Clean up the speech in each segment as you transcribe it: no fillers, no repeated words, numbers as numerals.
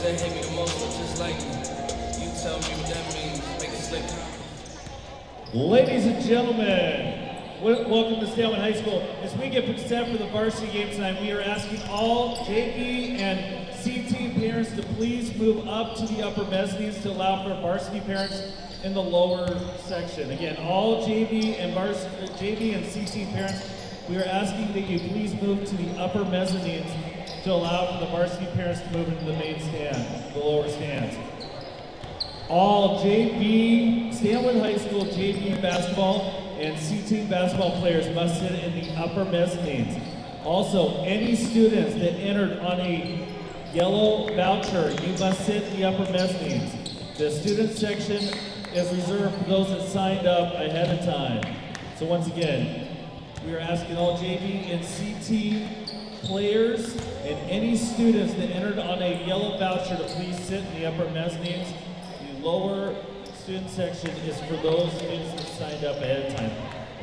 that hate me the most look just like me. You tell me what that means. Make it slick. Ladies and gentlemen, welcome to Stanwood High School. As we get set for the varsity game tonight, we are asking all JV and CT parents to please move up to the upper mezzanines to allow for varsity parents in the lower section. Again, all JV and CT parents, we are asking that you please move to the upper mezzanines to allow for the varsity parents to move into the main stand, the lower stands. All JV, Stanwood High School JV basketball and C-team basketball players must sit in the upper mezzanines. Also, any students that entered on a yellow voucher, you must sit in the upper mezzanines. The student section is reserved for those that signed up ahead of time. So once again, we are asking all JV and CT players and any students that entered on a yellow voucher to please sit in the upper mezzanines. The lower student section is for those students that signed up ahead of time.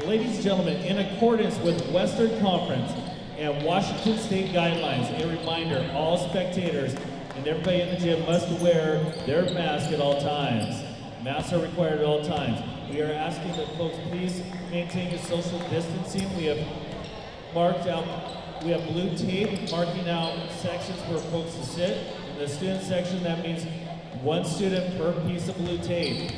Ladies and gentlemen, in accordance with Western Conference and Washington State guidelines, a reminder, all spectators and everybody in the gym must wear their mask at all times. Masks are required at all times. We are asking that folks please maintain your social distancing. We have marked out, we have blue tape marking out sections for folks to sit. In the student section, that means one student per piece of blue tape.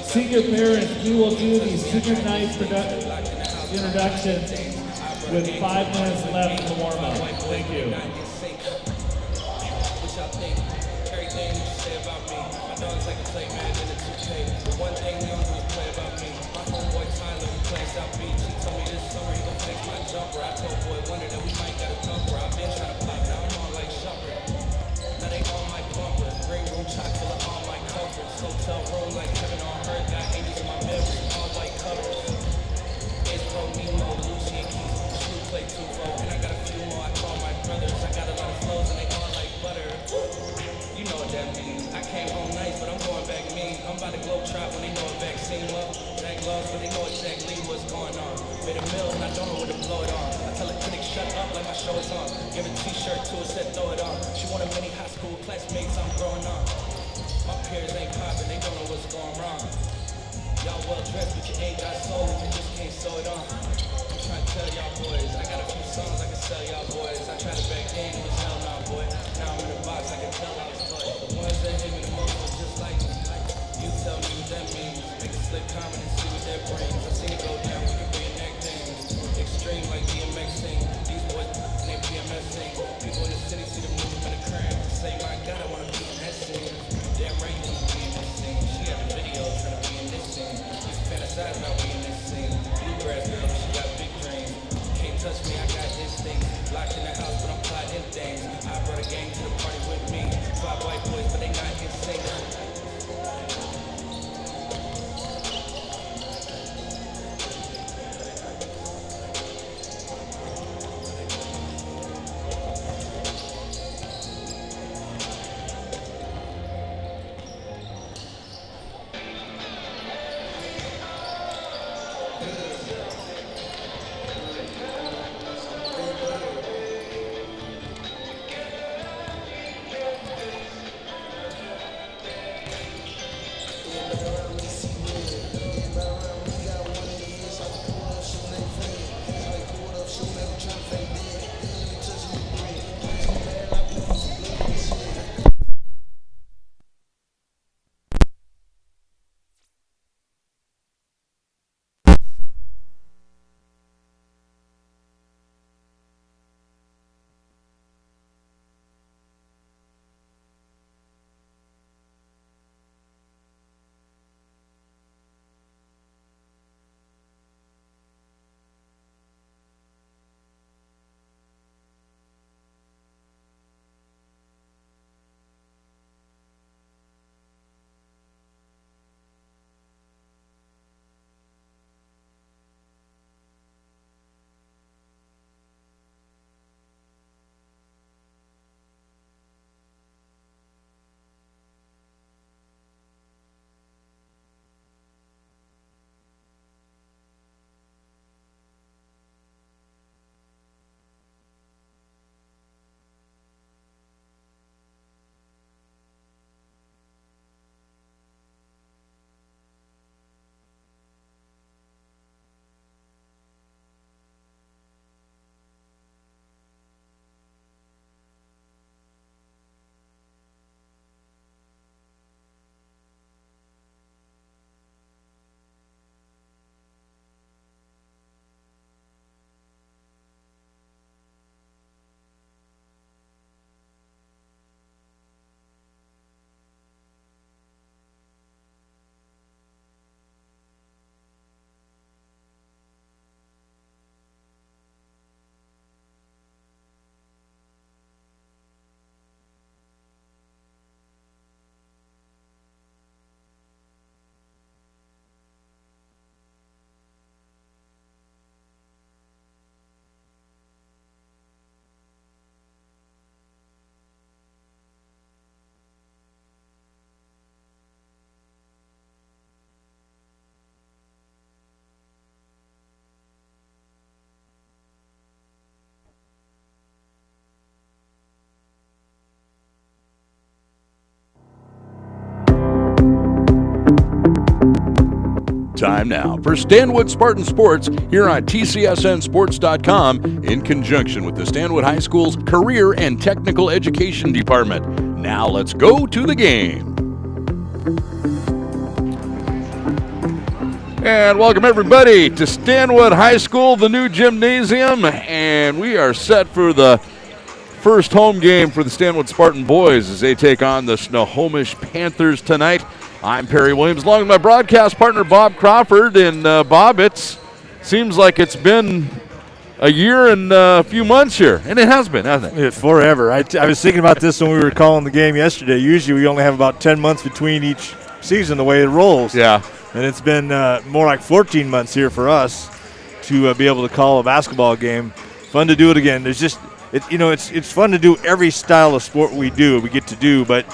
Senior parents, we will do the senior night introduction with 5 minutes left in the warm-up. Thank you. Everything you say about me, my dog's like a play man in the 2K. But one thing we don't do is play about me. My homeboy Tyler, who plays South Beach, he told me this summer he gon' fix my jumper. I told boy Wonder that we might got a thumper. I've been trying to pop, now I'm on like Shumper. Now they on my bumper, green room chocolate on my comfort. Hotel room like heaven on earth, got angels in my mirror, all white covers. It's Pro Nemo, Lucy and Keith, True play 2-4, and I got a few more. I call my brothers. I got a lot of flows and they all like butter. You know what that means. I came home nice, but I'm going back mean. I'm about to globe trot when they know a vaccine up. That gloves, but they know exactly what's going on. Made a meal and I don't know where to blow it on. I tell a critic shut up like my show is on. Give a t-shirt to her, said throw it on. She wanted many high school classmates, I'm growing on. My peers ain't popping, they don't know what's going wrong. Y'all well dressed, but you ain't got soul, you just can't sew it on. I'm trying to tell y'all boys, I got a few songs I can sell y'all boys. I tried to back then, it was hell nah, boy. Now I'm in the box, I can tell I was toy. The ones that hit me the most are just like me. You tell me what that means. Make a slick comment and see what that brings. I seen it go down, we can reenact things. Extreme like DMX sing. These boys and they PMS sing. People in the city see the movement occurring. Say, my God, I wanna be in that scene. Damn right, you be in this scene. She had the video trying to be in this scene. Used to fantasize about being in this scene. Bluegrass girl, she got big dreams. Can't touch me, I got instincts. Locked in the house, but I'm plotting things. I brought a gang to the party with me. 5 white boys, but they not in sync. Time now for Stanwood Spartan Sports here on TCSNSports.com in conjunction with the Stanwood High School's Career and Technical Education Department. Now let's go to the game. And welcome everybody to Stanwood High School, the new gymnasium, and we are set for the first home game for the Stanwood Spartan boys as they take on the Snohomish Panthers tonight. I'm Perry Williams, along with my broadcast partner Bob Crawford. And Bob, it seems like it's been a year and a few months here, and it has been, hasn't it? Forever. I was thinking about this when we were calling the game yesterday. Usually we only have about 10 months between each season the way it rolls. Yeah. And it's been more like 14 months here for us to be able to call a basketball game. Fun to do it again. There's just, it's fun to do every style of sport we get to do, but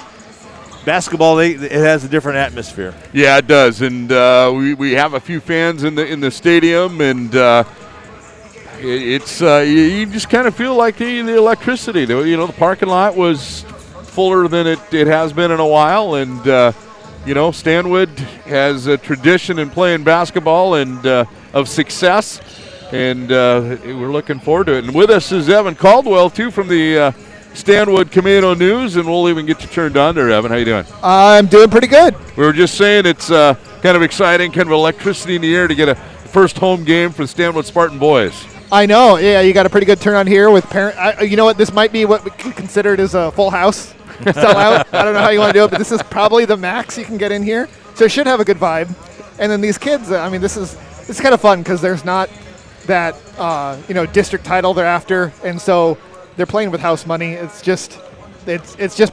basketball, it has a different atmosphere. Yeah, it does, and we have a few fans in the stadium, and it's you just kind of feel like the electricity. The parking lot was fuller than it has been in a while, and Stanwood has a tradition in playing basketball and of success, and we're looking forward to it. And with us is Evan Caldwell too from the Stanwood Camino News, and we'll even get you turned on there, Evan. How you doing? I'm doing pretty good. We were just saying it's kind of exciting, kind of electricity in the air to get a first home game for the Stanwood Spartan boys. I know. Yeah, you got a pretty good turn on here with parent. You know what? This might be what we can consider as a full house sellout. I don't know how you want to do it, but this is probably the max you can get in here. So it should have a good vibe. And then these kids, this is kind of fun because there's not that district title they're after, and so they're playing with house money. It's just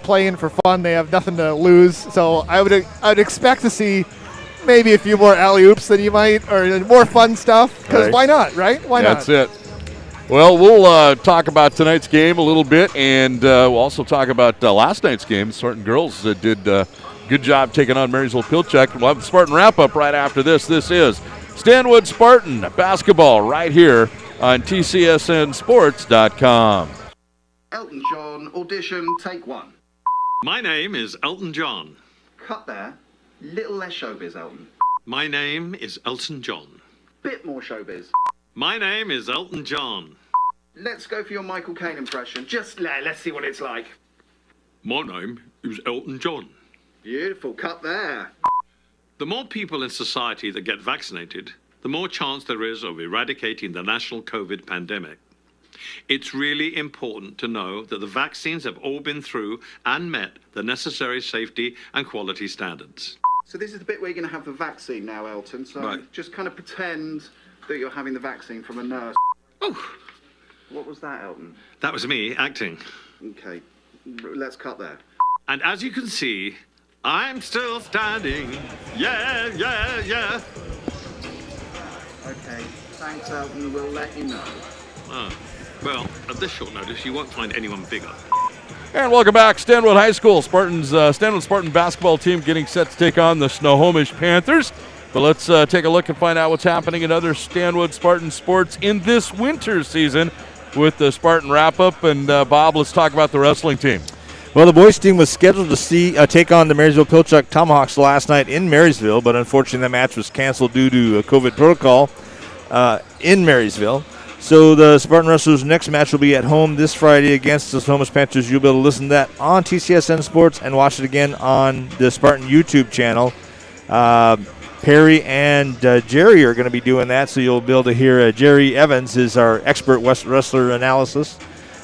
playing for fun. They have nothing to lose. So I would expect to see maybe a few more alley-oops than you might, or more fun stuff. Because Right. Why not, right? Why That's not? it. Well, we'll talk about tonight's game a little bit, and we'll also talk about last night's game. The Spartan girls did a good job taking on Marysville Pilchuck. We'll have the Spartan wrap-up right after this. This is Stanwood Spartan basketball right here on TCSNSports.com. Elton John, audition, take one. My name is Elton John. Cut there. Little less showbiz, Elton. My name is Elton John. Bit more showbiz. My name is Elton John. Let's go for your Michael Caine impression. Let's see what it's like. My name is Elton John. Beautiful. Cut there. The more people in society that get vaccinated, the more chance there is of eradicating the national COVID pandemic. It's really important to know that the vaccines have all been through and met the necessary safety and quality standards. So this is the bit where you're going to have the vaccine now, Elton. So Right. just kind of pretend that you're having the vaccine from a nurse. Oh, What was that, Elton? that was me acting. Okay. Let's cut there. And as you can see, I'm still standing. Yeah, yeah, yeah. Okay. Thanks, Elton. We'll let you know. Well, at this short notice, you won't find anyone bigger. And welcome back, Stanwood High School. Stanwood Spartan basketball team getting set to take on the Snohomish Panthers. But let's take a look and find out what's happening in other Stanwood Spartan sports in this winter season with the Spartan wrap-up. And Bob, let's talk about the wrestling team. Well, the boys team was scheduled to take on the Marysville Pilchuck Tomahawks last night in Marysville, but unfortunately that match was canceled due to a COVID protocol in Marysville. So the Spartan Wrestlers' next match will be at home this Friday against the Snohomish Panthers. You'll be able to listen to that on TCSN Sports and watch it again on the Spartan YouTube channel. Perry and Jerry are going to be doing that, so you'll be able to hear Jerry Evans is our expert wrestler analysis,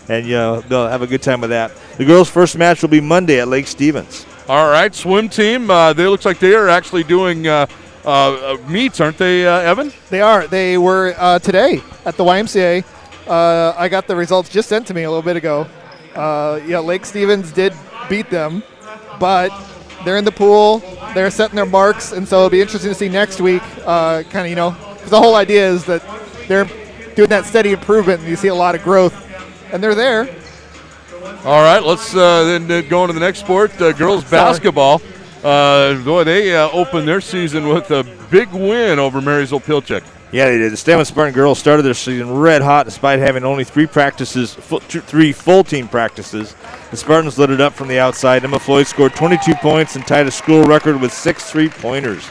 and they'll have a good time with that. The girls' first match will be Monday at Lake Stevens. All right, swim team. They looks like they are actually doing meets, aren't they, Evan? They are. They were today at the YMCA. I got the results just sent to me a little bit ago. Lake Stevens did beat them, but they're in the pool. They're setting their marks, and so it'll be interesting to see next week. Because the whole idea is that they're doing that steady improvement, and you see a lot of growth, and they're there. All right, let's then go on to the next sport, girls basketball. They opened their season with a big win over Marysville Pilchuck. Yeah, they did. The Stanwood Spartan girls started their season red hot despite having only three full-team practices. The Spartans lit it up from the outside. Emma Floyd scored 22 points and tied a school record with 6 3-pointers.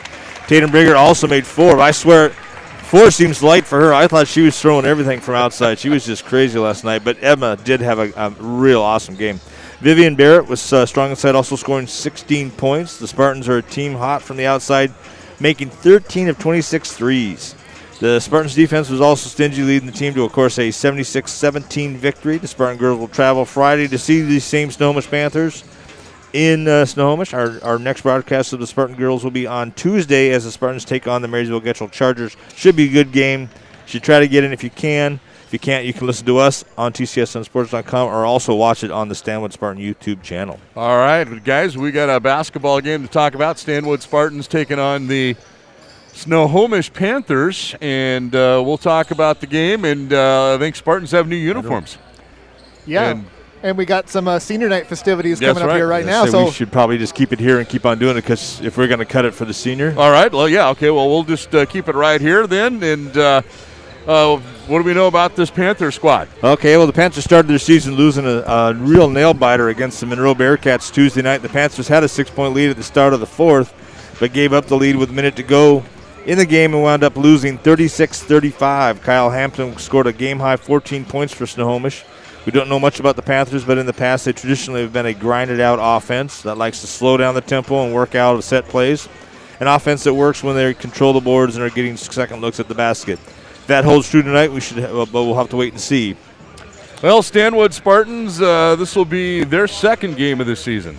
Tatum Brigger also made 4. I swear, 4 seems light for her. I thought she was throwing everything from outside. She was just crazy last night. But Emma did have a real awesome game. Vivian Barrett was strong inside, also scoring 16 points. The Spartans are a team hot from the outside, making 13 of 26 threes. The Spartans defense was also stingy, leading the team to, of course, a 76-17 victory. The Spartan girls will travel Friday to see these same Snohomish Panthers in Snohomish. Our next broadcast of the Spartan girls will be on Tuesday as the Spartans take on the Marysville Getchell Chargers. Should be a good game. Should try to get in if you can. If you can't, you can listen to us on tcsnsports.com or also watch it on the Stanwood Spartan YouTube channel. All right, guys, we got a basketball game to talk about. Stanwood Spartans taking on the Snohomish Panthers, and we'll talk about the game. And I think Spartans have new uniforms. Yeah, and we got some senior night festivities coming up here right now. now. So we should probably just keep it here and keep on doing it, because if we're going to cut it for the senior. All right, well, yeah, okay, well, we'll just keep it right here then. And what do we know about this Panther squad? Okay, well, the Panthers started their season losing a real nail-biter against the Monroe Bearcats Tuesday night. The Panthers had a 6-point lead at the start of the fourth, but gave up the lead with a minute to go in the game and wound up losing 36-35. Kyle Hampton scored a game-high 14 points for Snohomish. We don't know much about the Panthers, but in the past they traditionally have been a grinded-out offense that likes to slow down the tempo and work out of set plays. An offense that works when they control the boards and are getting second looks at the basket. If that holds true tonight, but we'll have to wait and see. Well, Stanwood Spartans, this will be their second game of the season.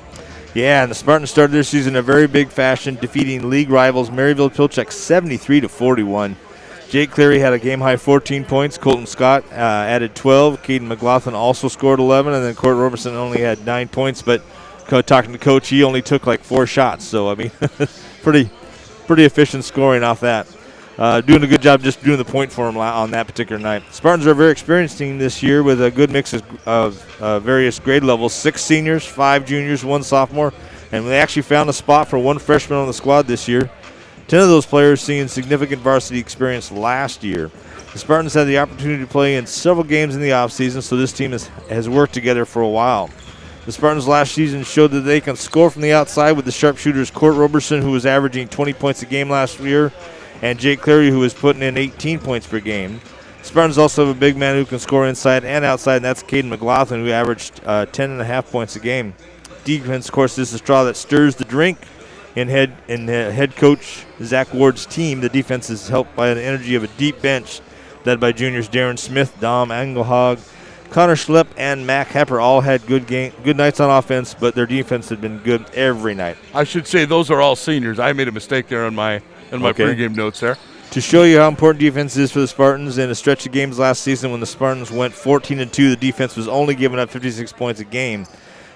Yeah, and the Spartans started their season in a very big fashion, defeating league rivals Maryville Pilchuck 73-41. Jake Cleary had a game-high 14 points. Colton Scott added 12. Caden McLaughlin also scored 11, and then Court Roberson only had 9 points. But talking to Coach, he only took like 4 shots. So, I mean, pretty efficient scoring off that. Doing a good job just doing the point for him on that particular night. Spartans are a very experienced team this year with a good mix of various grade levels. 6 seniors, 5 juniors, 1 sophomore. And they actually found a spot for 1 freshman on the squad this year. 10 of those players seeing significant varsity experience last year. The Spartans had the opportunity to play in several games in the offseason, so this team has worked together for a while. The Spartans last season showed that they can score from the outside with the sharpshooters Court Roberson, who was averaging 20 points a game last year, and Jake Cleary, who was putting in 18 points per game. The Spartans also have a big man who can score inside and outside, and that's Caden McLaughlin, who averaged 10.5 points a game. Defense, of course, is the straw that stirs the drink. In head coach Zach Ward's team, the defense is helped by the energy of a deep bench led by juniors Darren Smith, Dom Engelhag, Connor Schlepp, and Mac Hepper. All had good nights on offense, but their defense had been good every night. I should say those are all seniors. I made a mistake there on my pregame notes there. To show you how important defense is for the Spartans, in a stretch of games last season when the Spartans went 14-2, the defense was only giving up 56 points a game.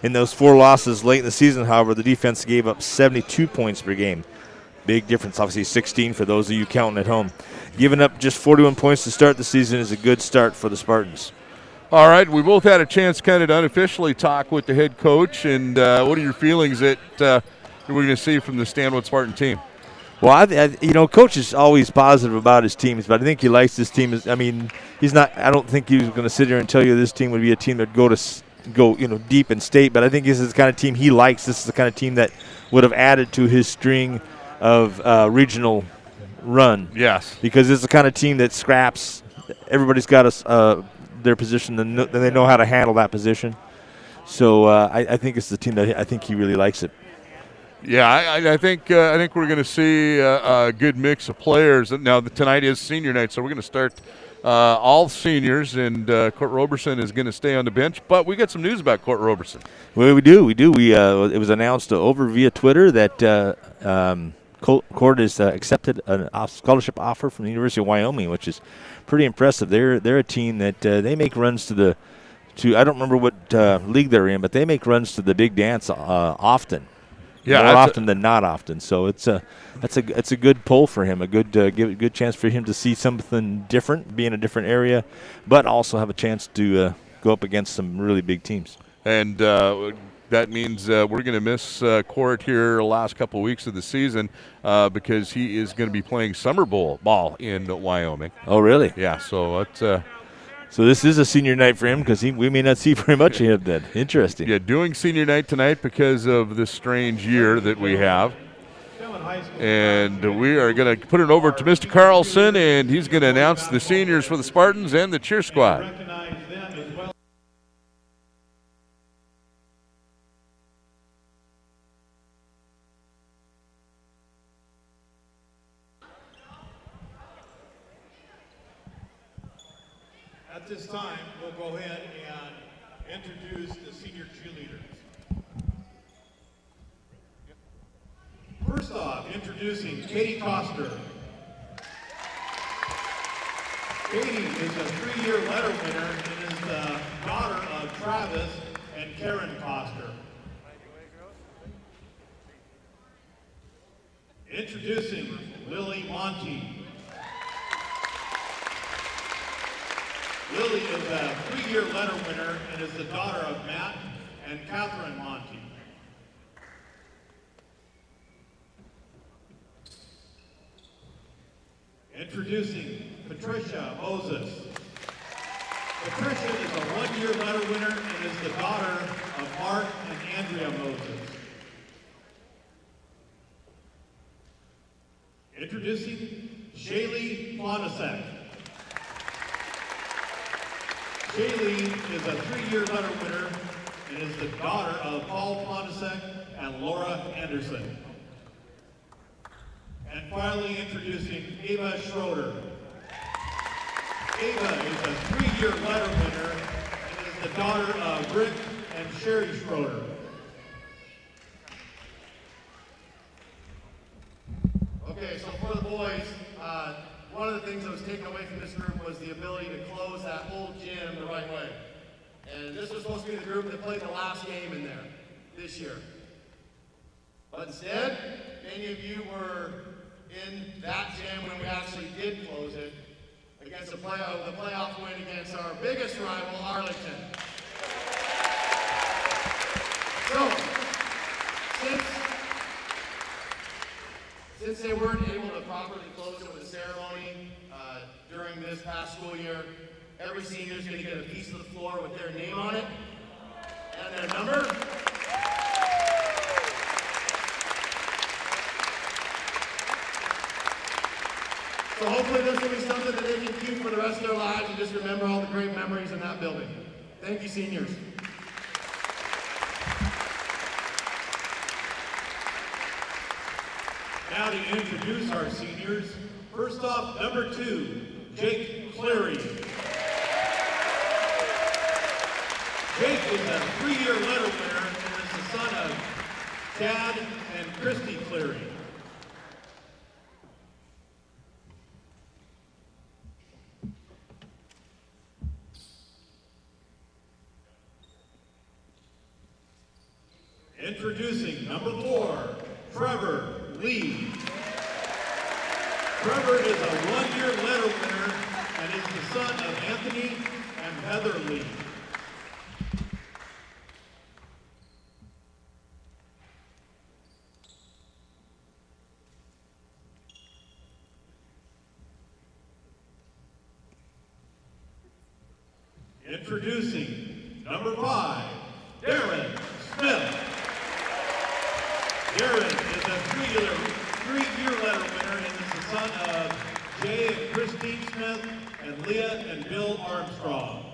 In those 4 losses late in the season, however, the defense gave up 72 points per game. Big difference, obviously 16 for those of you counting at home. Giving up just 41 points to start the season is a good start for the Spartans. All right, we both had a chance kind of to unofficially talk with the head coach, and what are your feelings that we're going to see from the Stanwood Spartan team? Well, Coach is always positive about his teams, but I think he likes this team. He's not. I don't think he's going to sit here and tell you this team would be a team that go deep in state, but I think this is the kind of team he likes. This is the kind of team that would have added to his string of regional run. Yes. Because it's the kind of team that scraps. Everybody's got their position, and they know how to handle that position. So I think it's the team that I think he really likes it. Yeah, I think we're going to see a good mix of players. Now, tonight is senior night, so we're going to start all seniors, and Court Roberson is going to stay on the bench. But we got some news about Court Roberson. Well, we do. It was announced over via Twitter that Court has accepted a scholarship offer from the University of Wyoming, which is pretty impressive. They're a team that they make runs to I don't remember what league they're in, but they make runs to the big dance often. Yeah, more often than not often. So it's a good pull for him, a good chance for him to see something different, be in a different area, but also have a chance to go up against some really big teams. And that means we're going to miss Court here the last couple of weeks of the season because he is going to be playing summer ball in Wyoming. Oh, really? Yeah. So it's. So this is a senior night for him because we may not see very much of him then. Interesting. Yeah, doing senior night tonight because of this strange year that we have. And we are going to put it over to Mr. Carlson, and he's going to announce the seniors for the Spartans and the cheer squad. At this time, we'll go ahead and introduce the senior cheerleaders. First off, introducing Katie Coster. Katie is a 3-year letter winner and is the daughter of Travis and Karen Coster. Introducing Lily Monty. Lily is a 3-year letter winner and is the daughter of Matt and Catherine Monty. Introducing Patricia Moses. Patricia is a 1-year letter winner and is the daughter of Mark and Andrea Moses. Introducing Shaylee Plonasek. Shaylee is a 3-year letter winner and is the daughter of Paul Plonasek and Laura Anderson. And finally introducing Ava Schroeder. Ava is a 3-year letter winner and is the daughter of Rick and Sherry Schroeder. Okay, so for the boys, one of the things that was taken away from this group was the ability to close that whole gym the right way. And this was supposed to be the group that played the last game in there this year. But instead, many of you were in that gym when we actually did close it against the playoff win against our biggest rival, Arlington. So, since they weren't able to properly close it with a ceremony during this past school year, every senior is going to get a piece of the floor with their name on it and their number. So hopefully this will be something that they can keep for the rest of their lives and just remember all the great memories in that building. Thank you, seniors. Now to introduce our seniors, first off, number 2, Jake Cleary. Jake is a 3-year letter winner and is the son of Chad and Christy Cleary. Introducing number 4, Trevor Lee. Trevor is a 1-year letter winner and is the son of Anthony and Heather Lee. Introducing number 5, Darren Smith. Darren is a 3-year letter winner and is the son of Jay and Christine Smith and Leah and Bill Armstrong.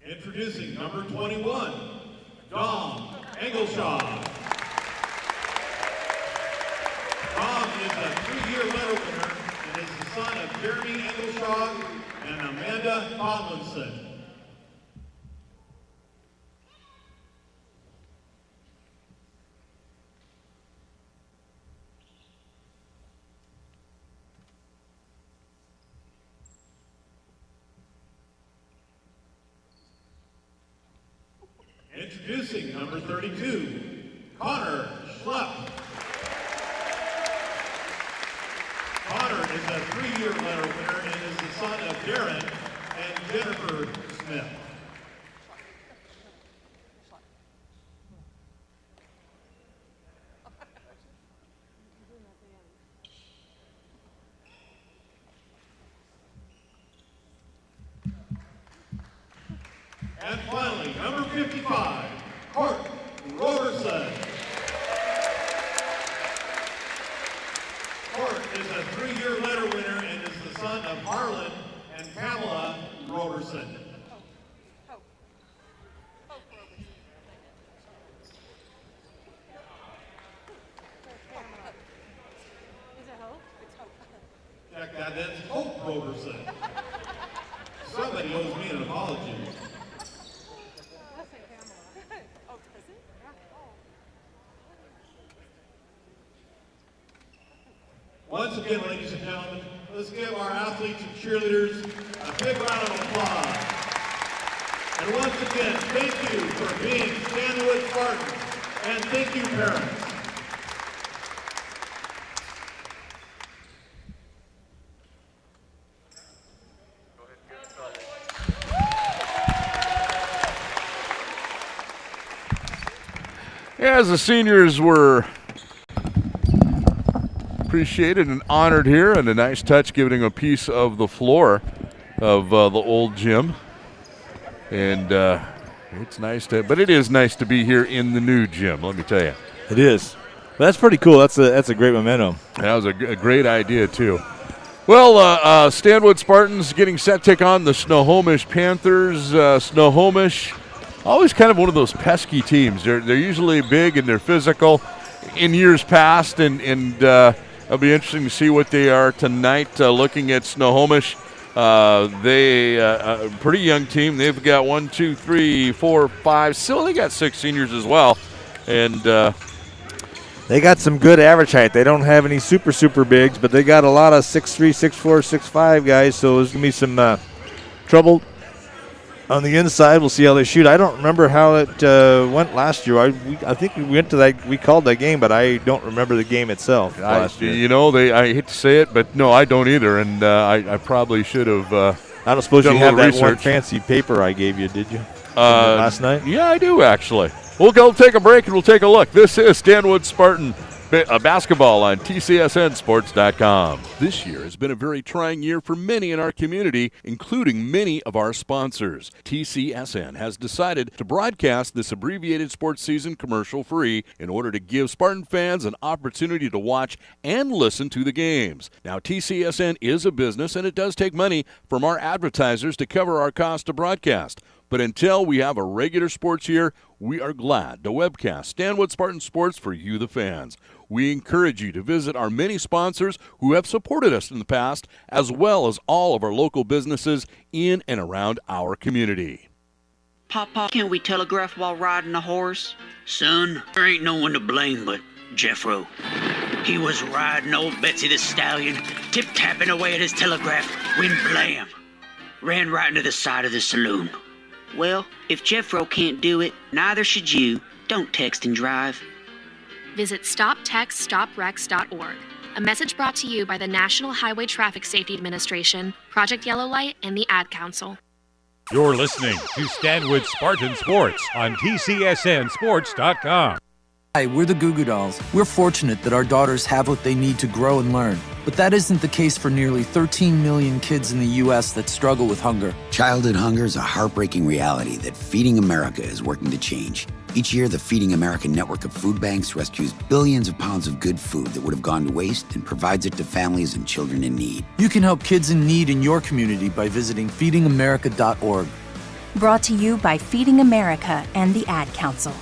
Introducing number 21, Dom Engelshaw. Dom is a 3-year letter winner and is the son of Jeremy Engelshaw and Amanda Tomlinson. Introducing number 32, Connor Schlepp. Connor is a 3-year letter winner and is the son of Darren and Jennifer Smith. And finally, number 55, Court Roberson. Court is a 3-year letter winner and is the son of Harlan and Pamela Roberson. Check that, that's Hope Roberson. Somebody owes me an apology. Once again, ladies and gentlemen, let's give our athletes and cheerleaders a big round of applause. And once again, thank you for being Stanwood Spartans, and thank you, parents. As the seniors were appreciated and honored here, and a nice touch giving a piece of the floor of the old gym. And it's nice to, but it is nice to be here in the new gym, let me tell you. It is. But that's pretty cool. That's a great momentum. That was a great idea, too. Well, Stanwood Spartans getting set to take on the Snohomish Panthers. Snohomish, always kind of one of those pesky teams. They're usually big and they're physical in years past, and it'll be interesting to see what they are tonight. Looking at Snohomish, they a pretty young team. They've got 1, 2, 3, 4, 5. Still, they got 6 seniors as well, and they got some good average height. They don't have any super bigs, but they got a lot of 6'3", 6'4", 6'5" guys. So there's gonna be some trouble on the inside. We'll see how they shoot. I don't remember how it went last year. I think we went to that. We called that game, but I don't remember the game itself last year. You know, I hate to say it, but no, I don't either. And I probably should have. I don't suppose you have that research. one fancy paper I gave you, did you? Last night? Yeah, I do actually. We'll go take a break and we'll take a look. This is Stanwood Spartan basketball on TCSNSports.com. This year has been a very trying year for many in our community, including many of our sponsors. TCSN has decided to broadcast this abbreviated sports season commercial-free in order to give Spartan fans an opportunity to watch and listen to the games. Now, TCSN is a business, and it does take money from our advertisers to cover our cost to broadcast. But until we have a regular sports year, we are glad to webcast Stanwood Spartan Sports for you, the fans. We encourage you to visit our many sponsors who have supported us in the past, as well as all of our local businesses in and around our community. Papa, can't we telegraph while riding a horse? Son, there ain't no one to blame but Jeffro. He was riding old Betsy the Stallion, tip-tapping away at his telegraph, when blam! Ran right into the side of the saloon. Well, if Jeffro can't do it, neither should you. Don't text and drive. Visit StopTextStopWrecks.org. A message brought to you by the National Highway Traffic Safety Administration, Project Yellow Light, and the Ad Council. You're listening to Stanwood Spartan Sports on TCSNSports.com. Hi, we're the Goo Goo Dolls. We're fortunate that our daughters have what they need to grow and learn. But that isn't the case for nearly 13 million kids in the U.S. that struggle with hunger. Childhood hunger is a heartbreaking reality that Feeding America is working to change. Each year, the Feeding America network of food banks rescues billions of pounds of good food that would have gone to waste and provides it to families and children in need. You can help kids in need in your community by visiting feedingamerica.org. Brought to you by Feeding America and the Ad Council.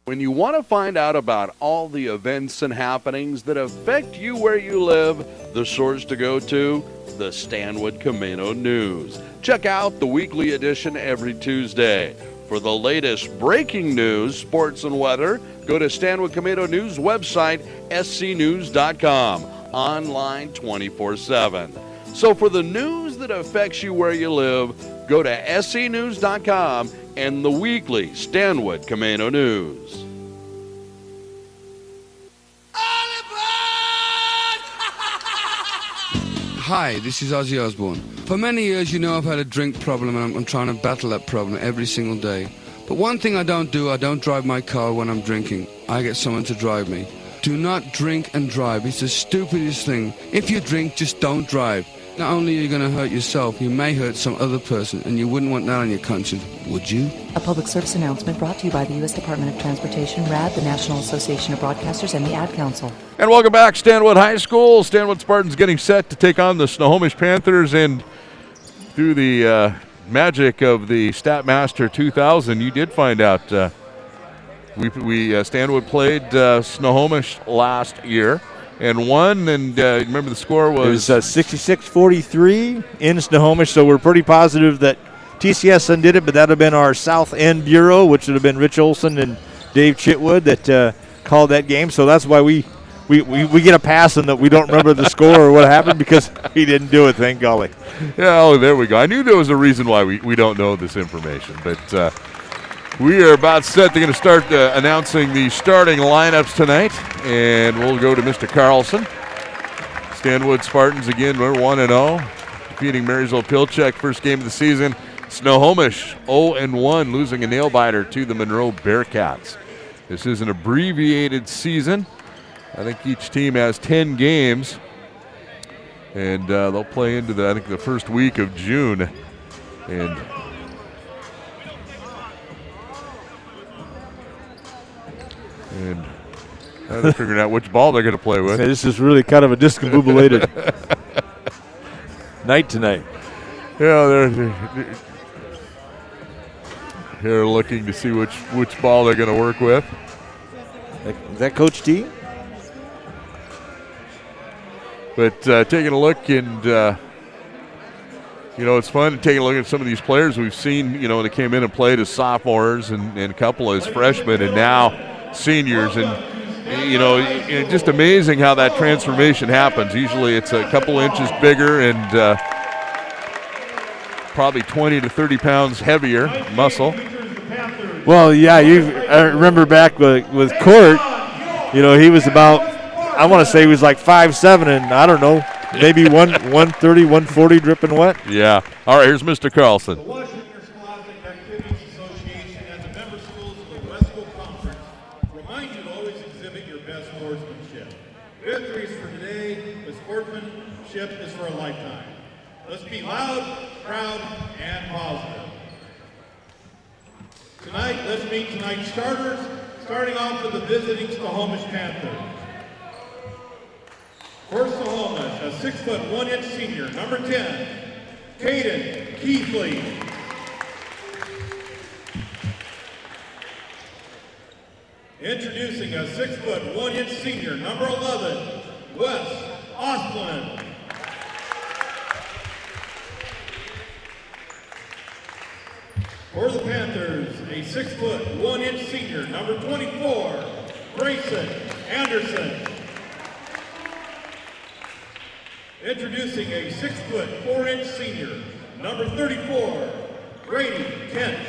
When you want to find out about all the events and happenings that affect you where you live, the source to go to, the Stanwood Camino News. Check out the weekly edition every Tuesday. For the latest breaking news, sports, and weather, go to Stanwood Camino News website, scnews.com, online 24/7. So for the news that affects you where you live, go to scnews.com and the weekly Stanwood Camino News. Hi, this is Ozzy Osbourne. For many years, you know I've had a drink problem, and I'm trying to battle that problem every single day. But one thing I don't drive my car when I'm drinking. I get someone to drive me. Do not drink and drive. It's the stupidest thing. If you drink, just don't drive. Not only are you going to hurt yourself, you may hurt some other person, and you wouldn't want that on your conscience, would you? A public service announcement brought to you by the U.S. Department of Transportation, RAD, the National Association of Broadcasters, and the Ad Council. And welcome back, Stanwood High School. Stanwood Spartans getting set to take on the Snohomish Panthers, and through the magic of the Statmaster 2000, you did find out Stanwood played Snohomish last year and won, and remember the score was? It was 66-43 in Snohomish, so we're pretty positive that TCS undid it, but that would have been our South End Bureau, which would have been Rich Olson and Dave Chitwood that called that game. So that's why we get a pass and that we don't remember the score or what happened because we didn't do it, thank golly. Yeah, oh, there we go. I knew there was a reason why we don't know this information, but we are about set. They're going to start announcing the starting lineups tonight, and we'll go to Mr. Carlson. Stanwood Spartans, again, we're 1-0, defeating Marysville-Pilchuck, first game of the season. Snohomish 0-1, losing a nail-biter to the Monroe Bearcats. This is an abbreviated season. I think each team has 10 games, and they'll play into the first week of June. And now they're figuring out which ball they're going to play with. This is really kind of a discombobulated night tonight. Yeah, they're looking to see which ball they're going to work with. Is that Coach T? But taking a look, and it's fun taking a look at some of these players we've seen. They came in and played as sophomores and a couple as freshmen, and now seniors, and just amazing how that transformation happens. Usually it's a couple inches bigger and probably 20 to 30 pounds heavier muscle. Well, yeah, I remember back with Court, he was about, I want to say he was like 5'7", and I don't know, maybe 130, 140 dripping wet. Yeah. All right, here's Mr. Carlson. Victories for today, but sportsmanship is for a lifetime. Let's be loud, proud, and positive. Tonight, let's meet tonight's starters, starting off with the visiting Snohomish Panthers. For Snohomish, a 6'1" senior, number 10, Caden Keithley. Introducing a 6'1" senior, number 11, Wes Ostlund. For the Panthers, a 6'1" senior, number 24, Grayson Anderson. Introducing a 6'4" senior, number 34, Grady Kent.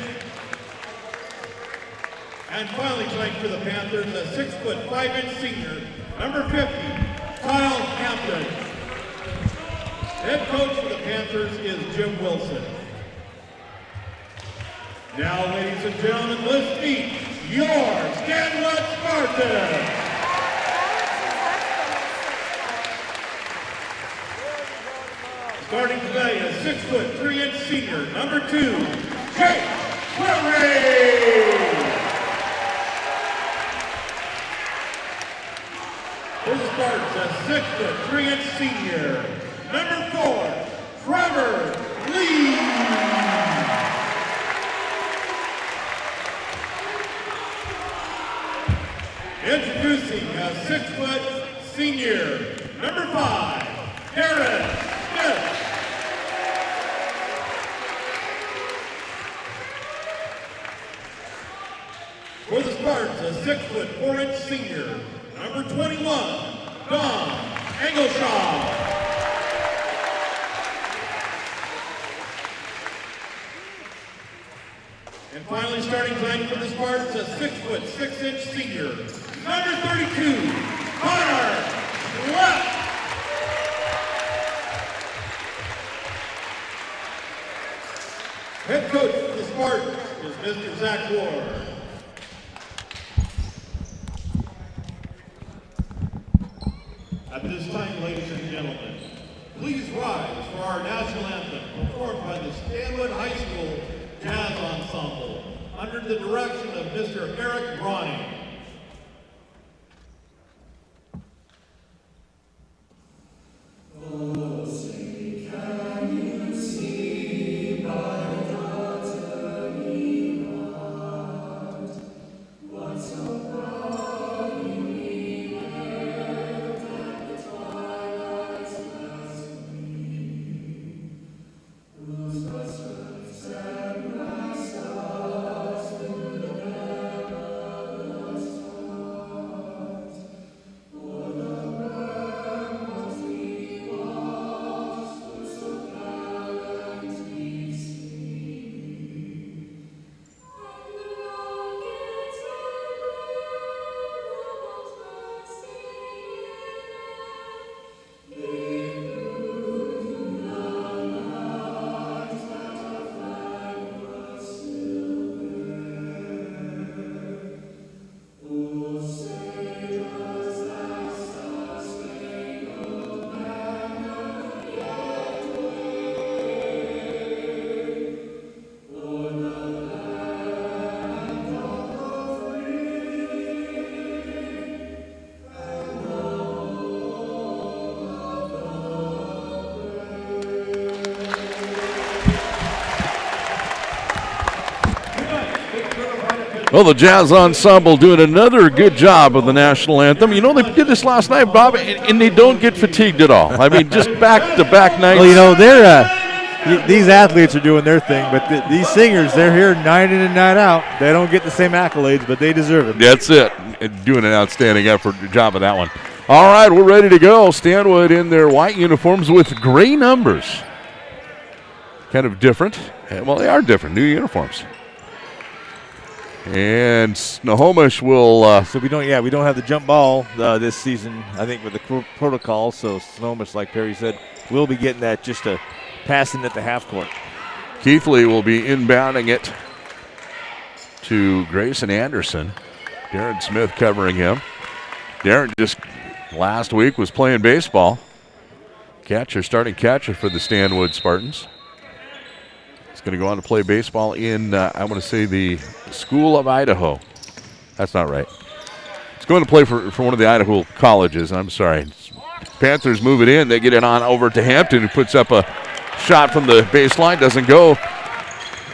And finally tonight for the Panthers, a 6'5" senior, number 50, Kyle Hampton. Head coach for the Panthers is Jim Wilson. Now, ladies and gentlemen, let's meet your Stanwood Spartans. Starting today, a 6'3" senior, number 2, Jake Quilly. For the Spartans, a 6'3" senior, number 4, Trevor Lee. Introducing a 6' senior, number 5, Darren Smith. For the Spartans, a 6'4" senior, number 21, Don Engelshaw. And finally, starting tonight for the Spartans, a 6'6" senior, number 32, Connor Left. Head coach for the Spartans is Mr. Zach Ward. At this time, ladies and gentlemen, please rise for under the direction of Mr. Eric Ronnie. Well, the Jazz Ensemble doing another good job of the national anthem. You know, they did this last night, Bob, and they don't get fatigued at all. I mean, just back-to-back nights. Well, you know, these athletes are doing their thing, but these singers, they're here night in and night out. They don't get the same accolades, but they deserve it. That's it. And doing an outstanding job of that one. All right, we're ready to go. Stanwood in their white uniforms with gray numbers. Kind of different. Well, they are different, new uniforms. And Snohomish will. So we don't have the jump ball this season, I think, with the protocol. So Snohomish, like Perry said, will be getting that just a passing at the half court. Keithley will be inbounding it to Grayson Anderson. Darren Smith covering him. Darren just last week was playing baseball. Starting catcher for the Stanwood Spartans. Going to go on to play baseball in, I want to say, the School of Idaho. That's not right. It's going to play for one of the Idaho colleges. I'm sorry. Panthers move it in. They get it on over to Hampton, who puts up a shot from the baseline. Doesn't go.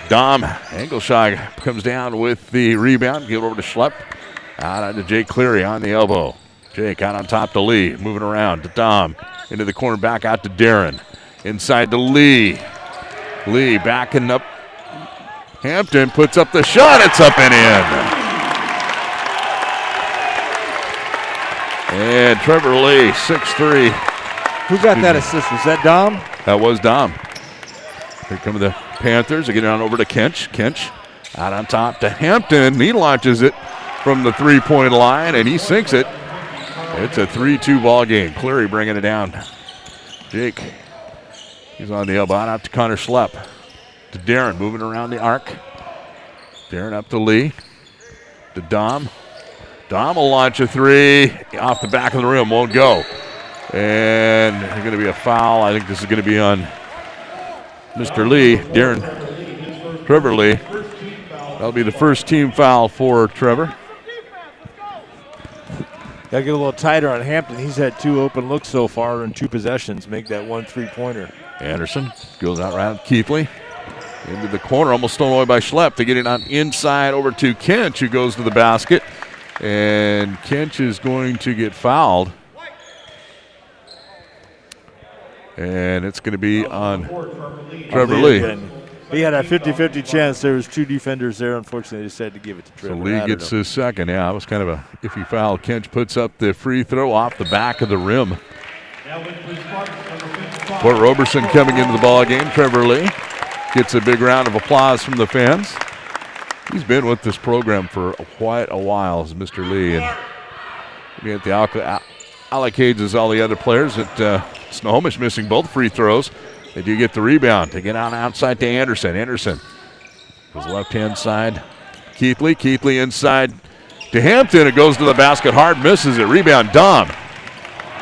Dom Engelshog comes down with the rebound. Give it over to Schlepp. Out to Jake Cleary on the elbow. Jake out on top to Lee. Moving around to Dom. Into the corner, back out to Darren. Inside to Lee. Lee backing up. Hampton puts up the shot. It's up and in. And Trevor Lee, 6'3". Who got that assist? Was that Dom? That was Dom. Here come the Panthers. They get it on over to Kench. Kench out on top to Hampton. He launches it from the three-point line, and he sinks it. It's a 3-2 ball game. Cleary bringing it down. Jake. He's on the elbow, out to Connor Schlepp. To Darren, moving around the arc. Darren up to Lee. To Dom. Dom will launch a three. Off the back of the rim, won't go. And there's going to be a foul. I think this is going to be on Mr. Lee. Trevor Lee. That'll be the first team foul for Trevor. Got to get a little tighter on Hampton. He's had 2 open looks so far in 2 possessions. Make that 1 3-pointer. Anderson goes out around Keithley. Into the corner, almost stolen away by Schlepp. To get it on inside over to Kench, who goes to the basket. And Kench is going to get fouled. And it's going to be on Trevor Lee. He had a 50-50 chance. There was 2 defenders there. Unfortunately, they decided to give it to Trevor. So Lee gets his second. Yeah, it was kind of a iffy foul. Kench puts up the free throw off the back of the rim. Port Roberson coming into the ball game. Trevor Lee gets a big round of applause from the fans. He's been with this program for quite a while, as Mr. Lee. And we got the Allocates as all the other players at Snohomish missing both free throws. They do get the rebound. They get on outside to Anderson. Anderson goes left-hand side. Keithley. Keithley inside to Hampton. It goes to the basket. Hard misses it. Rebound, Dom.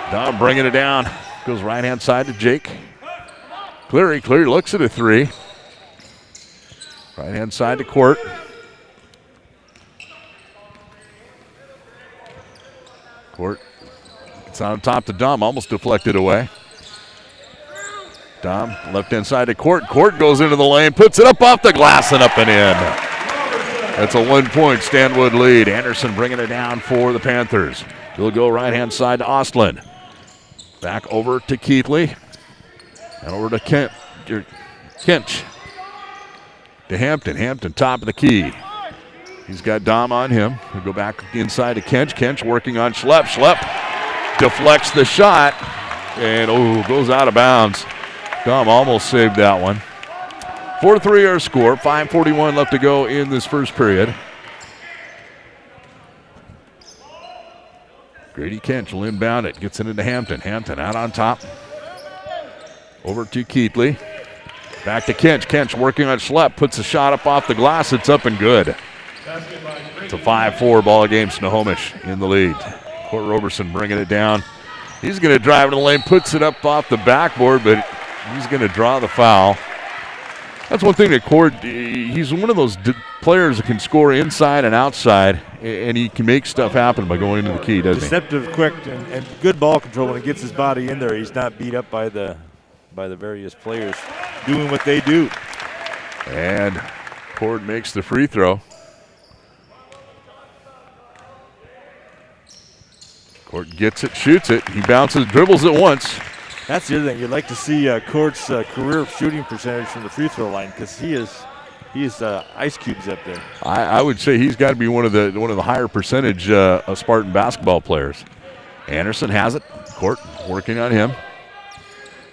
Dom bringing it down. Goes right-hand side to Jake. Cleary looks at a three. Right-hand side to Court. Court. It's on top to Dom, almost deflected away. Dom, left-hand side to Court. Court goes into the lane, puts it up off the glass and up and in. That's a 1-point Stanwood lead. Anderson bringing it down for the Panthers. He'll go right-hand side to Ostland. Back over to Keithley. And over to Kinch. To Hampton. Hampton, top of the key. He's got Dom on him. He'll go back inside to Kinch. Kinch working on Schlepp. Schlepp deflects the shot. And, goes out of bounds. Dom almost saved that one. 4-3 our score. 5:41 left to go in this first period. Grady Kinch will inbound it. Gets it into Hampton. Hampton out on top. Over to Keithley. Back to Kinch. Kinch working on Schlepp. Puts a shot up off the glass. It's up and good. It's a 5-4 ball game. Snohomish in the lead. Court Roberson bringing it down. He's going to drive in the lane. Puts it up off the backboard, but he's going to draw the foul. That's one thing that Court, he's one of those players that can score inside and outside, and he can make stuff happen by going into the key, doesn't he? Deceptive, quick, and good ball control. When he gets his body in there, he's not beat up by the various players doing what they do. And Court makes the free throw. Court gets it, shoots it. He bounces, dribbles it once. That's the other thing. You'd like to see Court's career shooting percentage from the free throw line, because he is ice cubes up there. I would say he's got to be one of the higher percentage of Spartan basketball players. Anderson has it. Court working on him.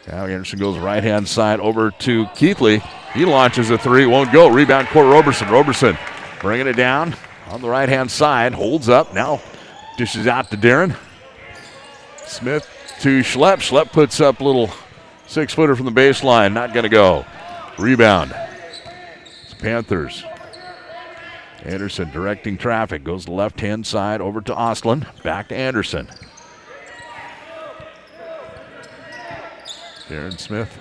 Now Anderson goes right-hand side over to Keithley. He launches a three, won't go. Rebound, Court Roberson. Roberson bringing it down on the right-hand side. Holds up. Now dishes out to Darren. Smith to Schlepp. Schlepp puts up a little 6-footer from the baseline. Not going to go. Rebound. It's Panthers. Anderson directing traffic. Goes to the left-hand side over to Ostland. Back to Anderson. Darren Smith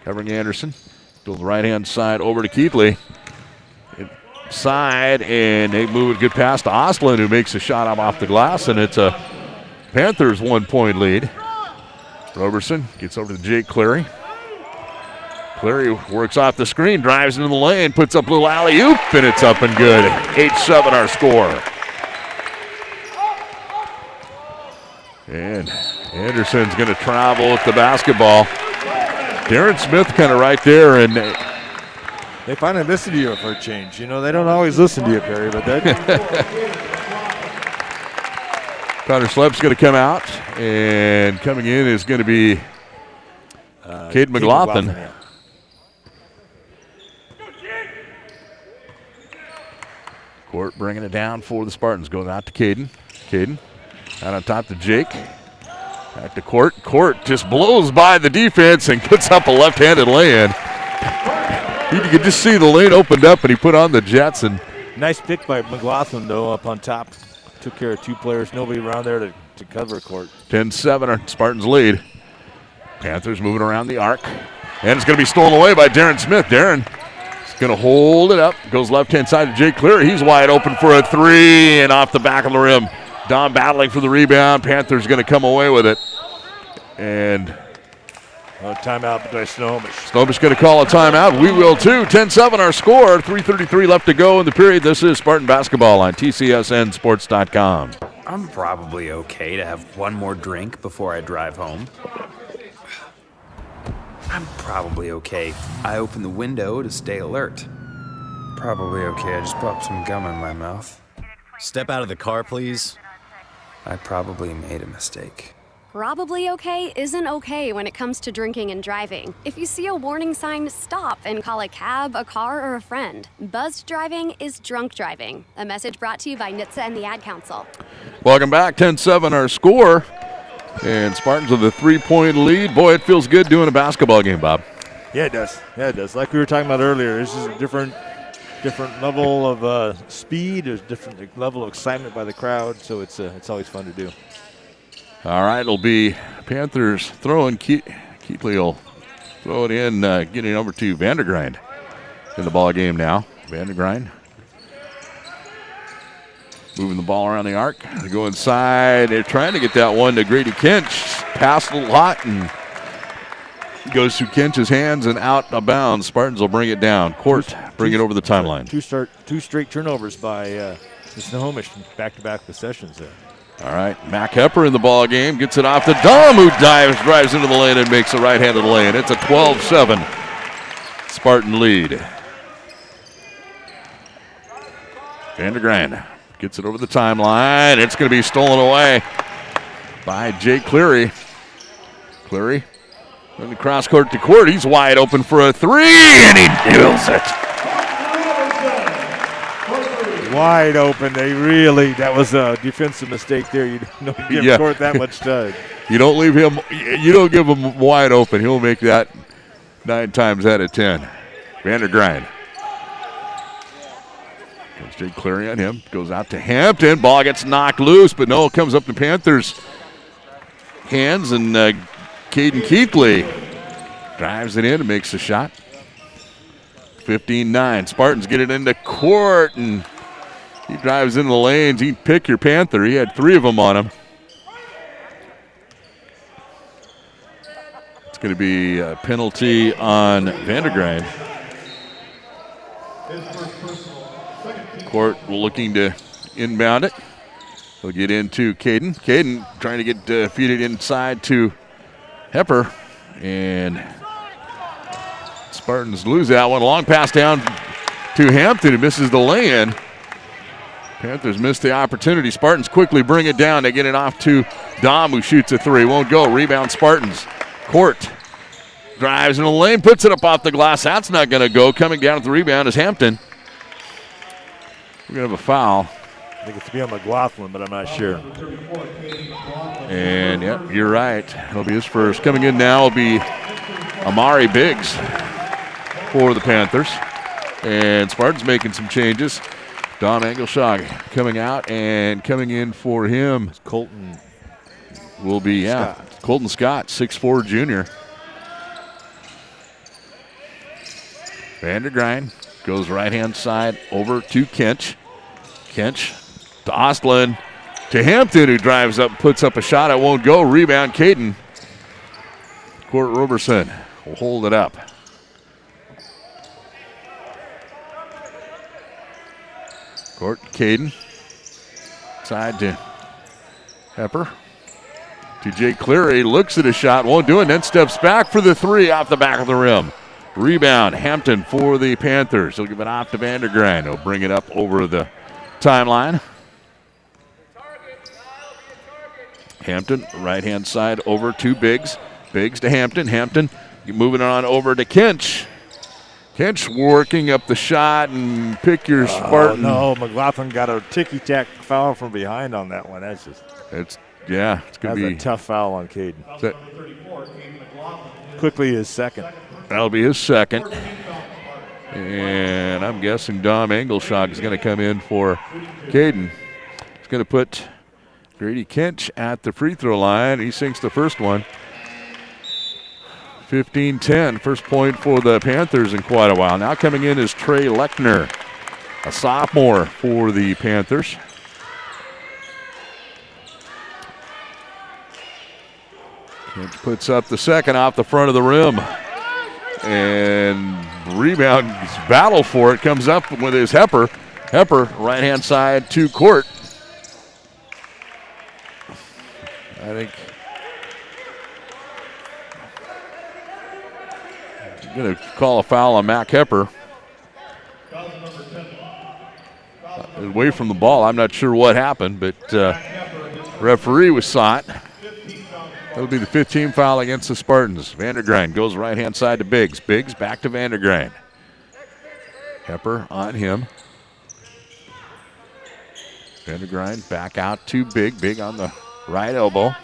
covering Anderson. Goes the right-hand side over to Keithley. Side, and they move a good pass to Ostland, who makes a shot up off the glass, and it's a Panthers 1-point lead. Roberson gets over to Jake Cleary. Cleary works off the screen, drives into the lane, puts up a little alley-oop, and it's up and good. 8-7 our score. And Anderson's going to travel with the basketball. Darren Smith kind of right there, and they finally listen to you for a change. You know, they don't always listen to you, Perry, but that. Connor Schlepp's going to come out, and coming in is going to be Caden McLaughlin. Yeah. Court bringing it down for the Spartans. Goes out to Caden. Caden out on top to Jake. Back to Court. Court just blows by the defense and puts up a left-handed lay-in. You could just see the lane opened up, and he put on the Jets. And nice pick by McLaughlin, though, up on top. Took care of two players. Nobody around there to cover Court. 10-7, our Spartans lead. Panthers moving around the arc. And it's going to be stolen away by Darren Smith. Darren is going to hold it up. Goes left-hand side to Jake Cleary. He's wide open for a three, and off the back of the rim. Dom battling for the rebound. Panthers going to come away with it. And timeout by Snohomish. Snohomish going to call a timeout. We will too. 10-7 our score. 3:33 left to go in the period. This is Spartan Basketball on TCSNSports.com. I'm probably okay to have one more drink before I drive home. I'm probably okay. I open the window to stay alert. Probably okay. I just popped some gum in my mouth. Step out of the car, please. I probably made a mistake. Probably okay isn't okay when it comes to drinking and driving. If you see a warning sign, stop and call a cab, a car, or a friend. Buzzed driving is drunk driving. A message brought to you by NHTSA and the Ad Council. Welcome back. 10-7 our score. And Spartans with a 3-point lead. Boy, it feels good doing a basketball game, Bob. Yeah, it does. Yeah, it does. Like we were talking about earlier, this is a different level of speed. There's different level of excitement by the crowd, so it's always fun to do. All right, it'll be Panthers throwing. Keithley will throw it in, getting over to Vandergrind in the ball game now. Vandergrind Moving the ball around the arc. They go inside. They're trying to get that one to Grady Kinch. Pass a little hot and goes through Kinch's hands and out of bounds. Spartans will bring it down. Court bring it over the timeline. Two straight turnovers by the Snohomish back-to-back possessions there. All right, Mac Hepper in the ball game. Gets it off to Dom, who drives into the lane and makes a right-handed lane. It's a 12-7 Spartan lead. Vandergrind gets it over the timeline. It's going to be stolen away by Jake Cleary. Cleary in the cross court to Court. He's wide open for a three, and he nails it. Wide open. That was a defensive mistake there. You don't give Court that much time. You don't give him wide open. He'll make that 9 times out of 10. Vandergrind. Comes Jake Cleary on him. Goes out to Hampton. Ball gets knocked loose, but no, it comes up to Panthers' hands, and Caden Keithley drives it in and makes the shot. 15-9. Spartans get it into Court, and he drives into the lanes. He'd pick your Panther. He had 3 of them on him. It's going to be a penalty on Vandergrind. Court looking to inbound it. He'll get into Caden. Caden trying to get feed it inside to Hepper. And Spartans lose that one. Long pass down to Hampton, who misses the lay-in. Panthers missed the opportunity. Spartans quickly bring it down. They get it off to Dom, who shoots a 3. Won't go. Rebound Spartans. Court drives in the lane, puts it up off the glass. That's not going to go. Coming down with the rebound is Hampton. We're going to have a foul. I think it's to be on McLaughlin, but I'm not sure. And, yep, you're right. It'll be his first. Coming in now will be Amari Biggs for the Panthers. And Spartans making some changes. Don Engelshog coming out, and coming in for him Colton will be, Scott. Colton Scott, 6'4" junior. Vandergrind goes right-hand side over to Kinch. Kinch to Ostlund to Hampton, who drives up, puts up a shot. It won't go. Rebound, Caden. Court Roberson will hold it up. Court, Caden. Side to Hepper. To Jake Cleary. Looks at a shot, won't do it, then steps back for the 3 off the back of the rim. Rebound, Hampton for the Panthers. He'll give it off to Vandergrind. He'll bring it up over the timeline. Hampton, right-hand side over to Biggs. Biggs to Hampton. Hampton moving on over to Kinch. Kinch working up the shot, and pick your Spartan. No, McLaughlin got a ticky-tack foul from behind on that one. It's going to be a tough foul on Caden. Quickly his second. That'll be his second. And I'm guessing Dom Engelshog is going to come in for Caden. He's going to put Grady Kinch at the free throw line. He sinks the first one. 15-10, first point for the Panthers in quite a while. Now coming in is Trey Lechner, a sophomore for the Panthers. Kinch puts up the second off the front of the rim. And rebound, battle for it, comes up with his Hepper. Hepper, right-hand side to Court. I think I'm going to call a foul on Mac Hepper. Away from the ball. I'm not sure what happened, but referee was sought. That'll be the 15th foul against the Spartans. Vandergrind goes right-hand side to Biggs. Biggs back to Vandergrind. Hepper on him. Vandergrind back out to Big. Big on the right elbow.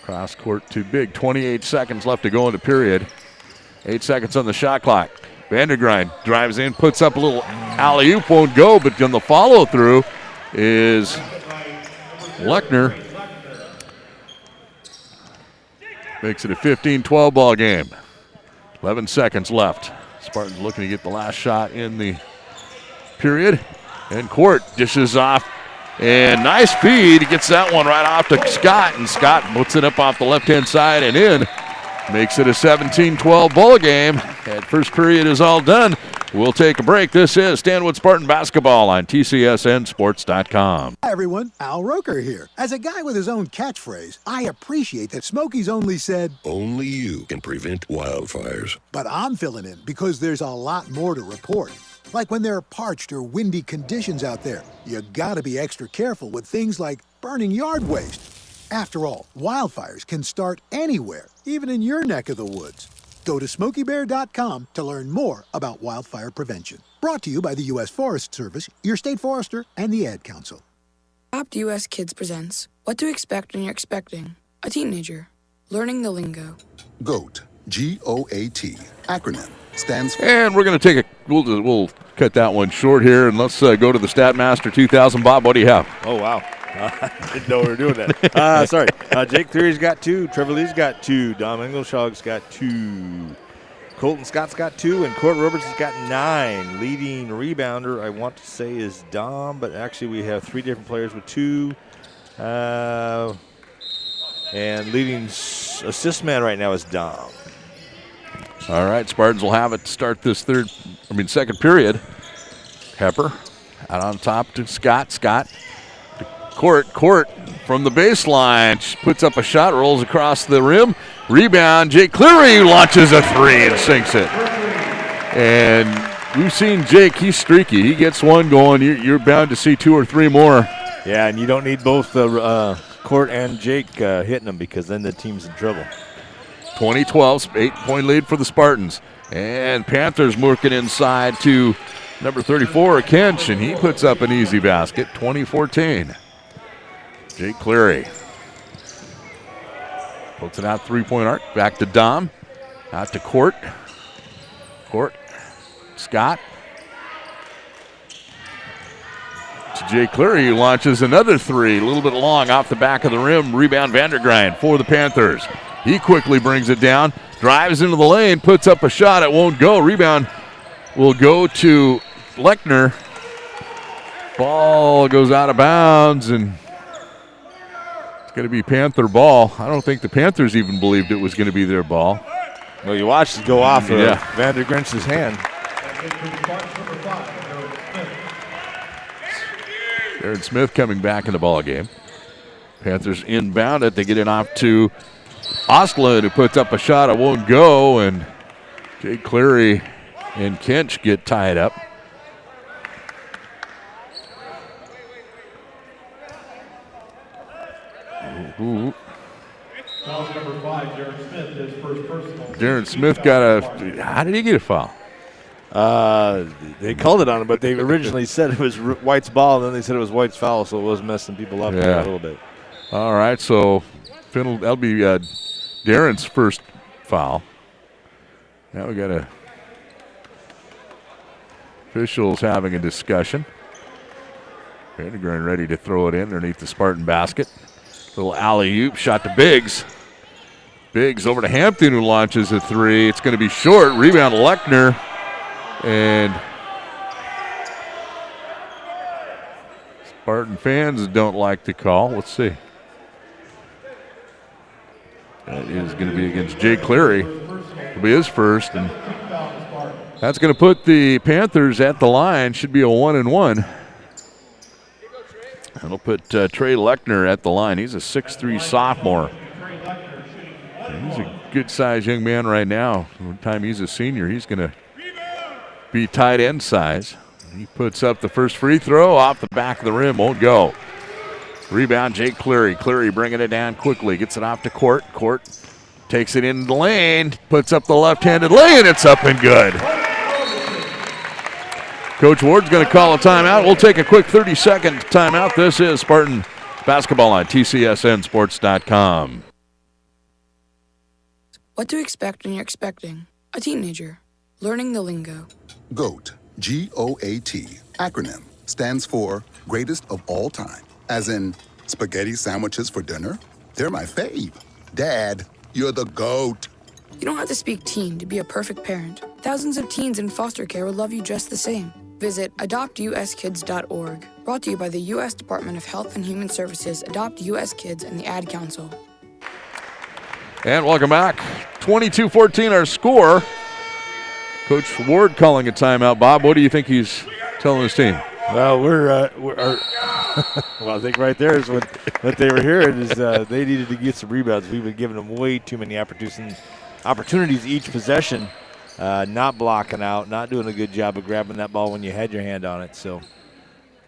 Cross court to Big. 28 seconds left to go in the period. 8 seconds on the shot clock. Vandergrind drives in, puts up a little alley-oop, won't go, but on the follow-through is Lechner. Makes it a 15-12 ball game. 11 seconds left. Spartans looking to get the last shot in the period. And Court dishes off. And nice feed. He gets that one right off to Scott. And Scott puts it up off the left-hand side and in. Makes it a 17-12 ball game. That first period is all done. We'll take a break. This is Stanwood Spartan Basketball on TCSNSports.com. Hi, everyone. Al Roker here. As a guy with his own catchphrase, I appreciate that Smokey's only said, "Only you can prevent wildfires." But I'm filling in because there's a lot more to report. Like when there are parched or windy conditions out there, you gotta be extra careful with things like burning yard waste. After all, wildfires can start anywhere, even in your neck of the woods. Go to SmokeyBear.com to learn more about wildfire prevention. Brought to you by the U.S. Forest Service, your state forester, and the Ad Council. Adopt US Kids presents What to Expect When You're Expecting a Teenager. Learning the Lingo. GOAT, G-O-A-T, acronym, stands for... And we're going to take we'll cut that one short here, and let's go to the Statmaster 2000. Bob, what do you have? Oh, wow. I didn't know we were doing that. Sorry. Jake Cleary's got 2. Trevor Lee's got 2. Dom Engelshog's got 2. Colton Scott's got 2. And Court Roberts has got 9. Leading rebounder, I want to say, is Dom, but actually we have 3 different players with 2. And leading assist man right now is Dom. All right, Spartans will have it to start this second period. Pepper out on top to Scott. Scott to Court from the baseline. She puts up a shot, rolls across the rim. Rebound, Jake Cleary launches a 3 and sinks it. And we've seen Jake, he's streaky. He gets one going. You're bound to see 2 or 3 more. Yeah, and you don't need both Court and Jake hitting them because then the team's in trouble. 20-12, 8-point lead for the Spartans. And Panthers working inside to number 34, Kench, and he puts up an easy basket, 20-14. Jake Cleary puts it out 3-point arc. Back to Dom. Out to Court. Scott. To Jake Cleary, who launches another 3. A little bit long off the back of the rim. Rebound Vandergrind for the Panthers. He quickly brings it down. Drives into the lane. Puts up a shot. It won't go. Rebound will go to Lechner. Ball goes out of bounds, and it's going to be Panther ball. I don't think the Panthers even believed it was going to be their ball. Well, you watched it go off of Vandergrinch's hand. Aaron Smith coming back in the ball game. Panthers inbound it. They get it off to Ostlund, who puts up a shot. It won't go, and Jake Cleary and Kench get tied up. Ooh. Number 5, Darren Smith, his first personal. Darren Smith got a. How did he get a foul? They called it on him, but they originally said it was White's ball, and then they said it was White's foul, so it was messing people up a little bit. All right, so that'll be Darren's first foul. Now we got officials having a discussion. Vandergrind ready to throw it in underneath the Spartan basket. Little alley-oop shot to Biggs. Biggs over to Hampton, who launches a 3. It's going to be short. Rebound Lechner. And Spartan fans don't like the call. Let's see. That is going to be against Jake Cleary. It'll be his first. And that's going to put the Panthers at the line. Should be a 1-and-1. That'll put Trey Lechner at the line. He's a 6'3" sophomore. He's a good-sized young man right now. By the time he's a senior, he's going to be tight end size. He puts up the first free throw off the back of the rim. Won't go. Rebound, Jake Cleary. Cleary bringing it down quickly. Gets it off to Court. Court takes it in the lane. Puts up the left-handed lay, and it's up and good. Coach Ward's going to call a timeout. We'll take a quick 30-second timeout. This is Spartan Basketball on TCSNSports.com. What to expect when you're expecting a teenager. Learning the lingo. GOAT, G-O-A-T, acronym, stands for greatest of all time. As in, spaghetti sandwiches for dinner? They're my fave. Dad, you're the GOAT. You don't have to speak teen to be a perfect parent. Thousands of teens in foster care will love you just the same. Visit adoptuskids.org. Brought to you by the U.S. Department of Health and Human Services, Adopt U.S. Kids, and the Ad Council. And welcome back. 22-14 our score. Coach Ward calling a timeout. Bob, what do you think he's telling his team? Well, well, I think right there is what they were hearing is they needed to get some rebounds. We've been giving them way too many opportunities each possession, not blocking out, not doing a good job of grabbing that ball when you had your hand on it. So,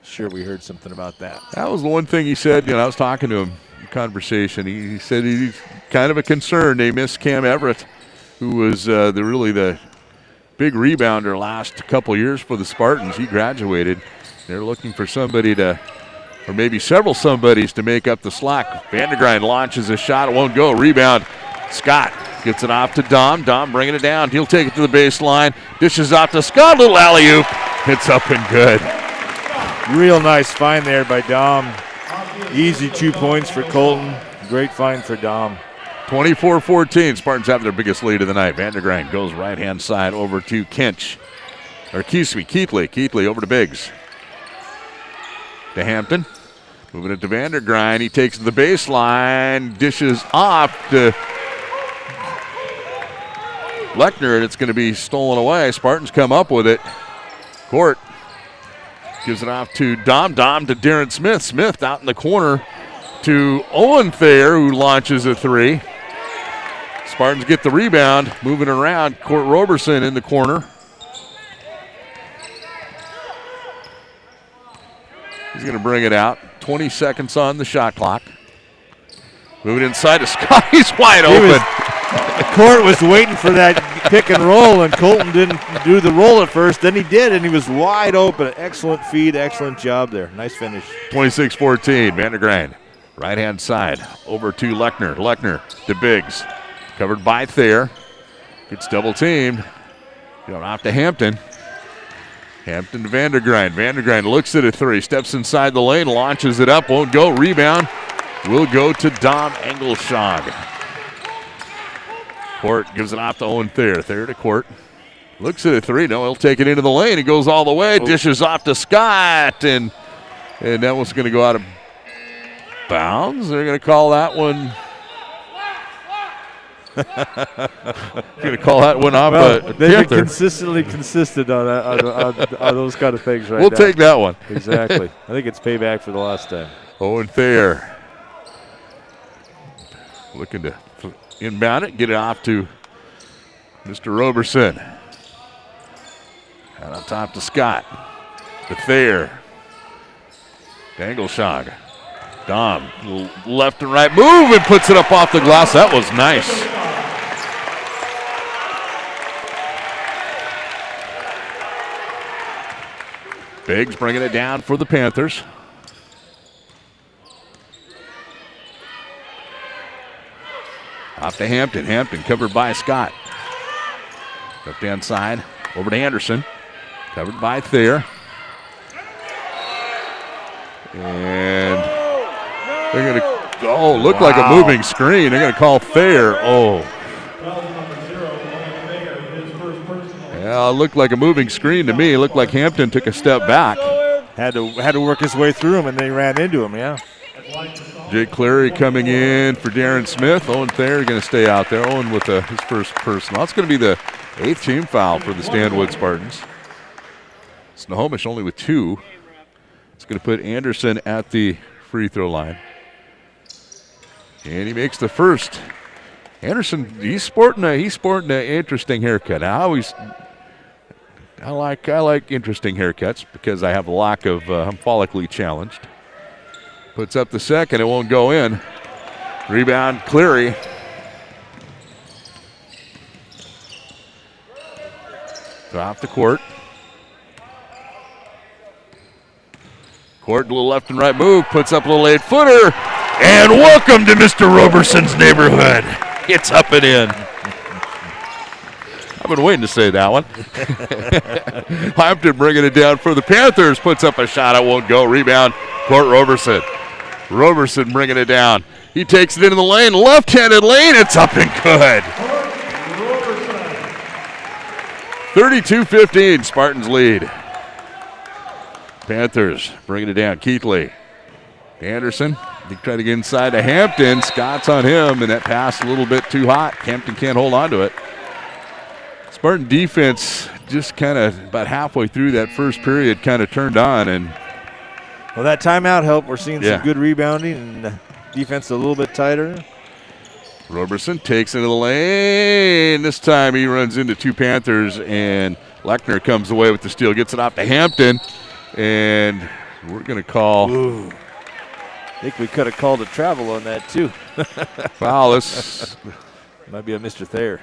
sure, we heard something about that. That was the one thing he said. I was talking to him in conversation. He said he's kind of a concern. They missed Cam Everett, who was the big rebounder last couple years for the Spartans. He graduated. They're looking for somebody or maybe several somebodies to make up the slack. Vandergrind launches a shot. It won't go. Rebound. Scott gets it off to Dom. Dom bringing it down. He'll take it to the baseline. Dishes off to Scott. Little alley-oop. It's up and good. Real nice find there by Dom. Easy 2 points for Colton. Great find for Dom. 24-14. Spartans have their biggest lead of the night. Vandergrind goes right-hand side over to Keithley. Keithley over to Biggs. To Hampton. Moving it to Vandergrind. He takes the baseline. Dishes off to Lechner, and it's going to be stolen away. Spartans come up with it. Court gives it off to Dom. Dom to Darren Smith. Smith out in the corner to Owen Thayer, who launches a three. Spartans get the rebound. Moving around. Court Roberson in the corner. He's going to bring it out. 20 seconds on the shot clock. Moving inside to Scott. He's wide open. Court was waiting for that pick and roll, and Colton didn't do the roll at first. Then he did, and he was wide open. Excellent feed, excellent job there. Nice finish. 26-14. Vandergrind. Right-hand side. Over to Lechner. Lechner to Biggs. Covered by Thayer. Gets double-teamed. Going off to Hampton. Hampton to Vandergrind. Vandergrind looks at a three. Steps inside the lane. Launches it up. Won't go. Rebound. Will go to Dom Engelshog. Court gives it off to Owen Thayer. Thayer to Court. Looks at a three. No, he'll take it into the lane. He goes all the way. Dishes off to Scott. And that one's going to go out of bounds. They're going to call that one. Going to call that one off. They've been consistently consistent on those kind of things right now. We'll take that one. Exactly. I think it's payback for the last time. Owen Thayer looking to inbound it, get it off to Mr. Roberson. And on top to Scott. To Thayer. To Engelshog. Dom, left and right move, and puts it up off the glass. That was nice. Biggs bringing it down for the Panthers. Off to Hampton. Hampton covered by Scott. Left hand side over to Anderson. Covered by Thayer. And they're going to, look like a moving screen. They're going to call Thayer. Yeah, it looked like a moving screen to me. It looked like Hampton took a step back. Had to work his way through him, and they ran into him, yeah. Jake Cleary coming in for Darren Smith. Owen Thayer going to stay out there. Owen with his first personal. That's going to be the 8th team foul for the Stanwood Spartans. Snohomish only with 2. It's going to put Anderson at the free throw line. And he makes the first. Anderson, he's sporting an interesting haircut. I like interesting haircuts because I have a lack of, I'm follically challenged. Puts up the second, it won't go in. Rebound, Cleary. Off the court. Court, a little left and right move, puts up a little 8-footer. And welcome to Mr. Roberson's neighborhood. It's up and in. I've been waiting to say that one. Hampton bringing it down for the Panthers. Puts up a shot. It won't go. Rebound, Court Roberson. Roberson bringing it down. He takes it into the lane. Left-handed lane. It's up and good. 32-15. Spartans lead. Panthers bringing it down. Keithley. Anderson. They try to get inside to Hampton. Scott's on him, and that pass a little bit too hot. Hampton can't hold on to it. Spartan defense just kind of about halfway through that first period kind of turned on. And well, that timeout helped. We're seeing some good rebounding and defense a little bit tighter. Roberson takes into the lane. This time he runs into two Panthers, and Lechner comes away with the steal, gets it off to Hampton, and we're going to call. Ooh. I think we could have called a travel on that, too. Foul. This might be a Mr. Thayer.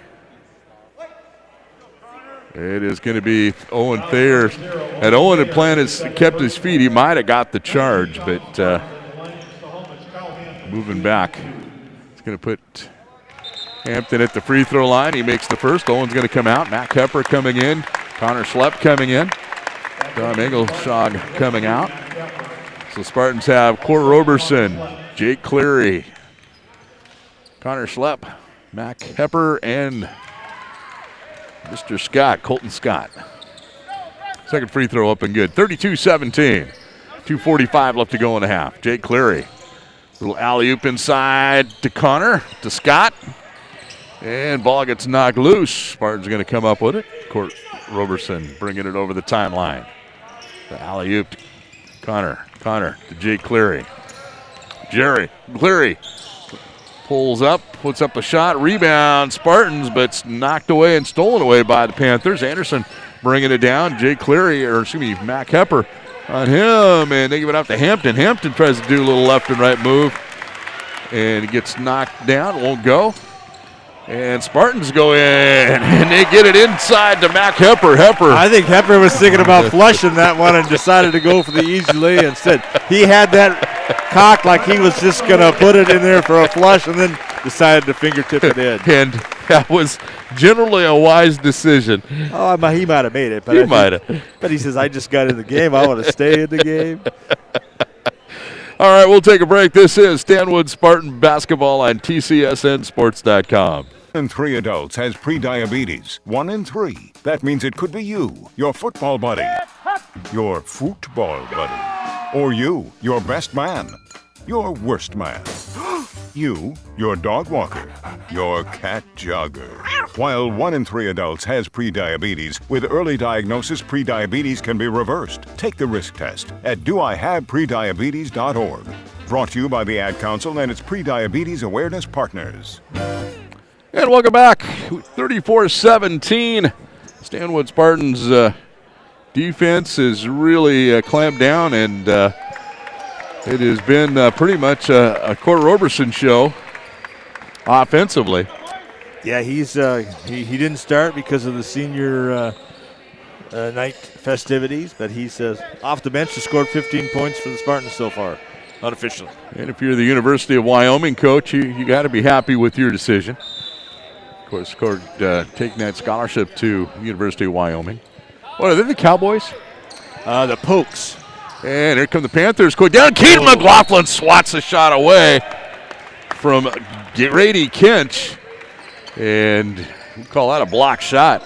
It is going to be Owen Thayer. Had Owen had kept his feet, he might have got the charge, but moving back. It's going to put Hampton at the free throw line. He makes the first. Owen's going to come out. Matt Kepper coming in. Connor Schlepp coming in. Tom Engelshog coming out. So Spartans have Court Roberson, Jake Cleary, Connor Schlepp, Matt Kepper, and Mr. Scott, Colton Scott. Second free throw up and good. 32-17. 2:45 left to go in the half. Jake Cleary. Little alley-oop inside to Connor, to Scott. And ball gets knocked loose. Spartans are going to come up with it. Court Roberson bringing it over the timeline. The alley-oop to Connor to Jake Cleary. Jerry Cleary pulls up, puts up a shot, rebound, Spartans, but it's knocked away and stolen away by the Panthers. Anderson bringing it down. Jake Cleary, Matt Kepper on him, and they give it out to Hampton. Hampton tries to do a little left and right move, and it gets knocked down, won't go. And Spartans go in, and they get it inside to Matt Hepper. I think Hepper was thinking about flushing that one and decided to go for the easy lay instead. He had that cocked like he was just going to put it in there for a flush and then decided to fingertip it in. And that was generally a wise decision. Oh, he might have made it. But he might have. But he says, I just got in the game. I want to stay in the game. All right, we'll take a break. This is Stanwood Spartan Basketball on TCSNSports.com. 1 in 3 adults has prediabetes. 1 in 3. That means it could be you, your football buddy, your football buddy, or you, your best man, your worst man, you, your dog walker, your cat jogger. While 1 in 3 adults has prediabetes, with early diagnosis, prediabetes can be reversed. Take the risk test at doihaveprediabetes.org. Brought to you by the Ad Council and its prediabetes awareness partners. And welcome back. 34-17. Stanwood Spartans defense is really clamped down, and it has been pretty much a Court Roberson show offensively. Yeah, he didn't start because of the senior night festivities, but he's off the bench to scored 15 points for the Spartans so far, unofficially. And if you're the University of Wyoming coach, you got to be happy with your decision. Of course, taking that scholarship to University of Wyoming. What are they, the Cowboys? The Pokes. And here come the Panthers. Go down. Keaton McLaughlin swats a shot away from Grady Kinch. And we call that a block shot.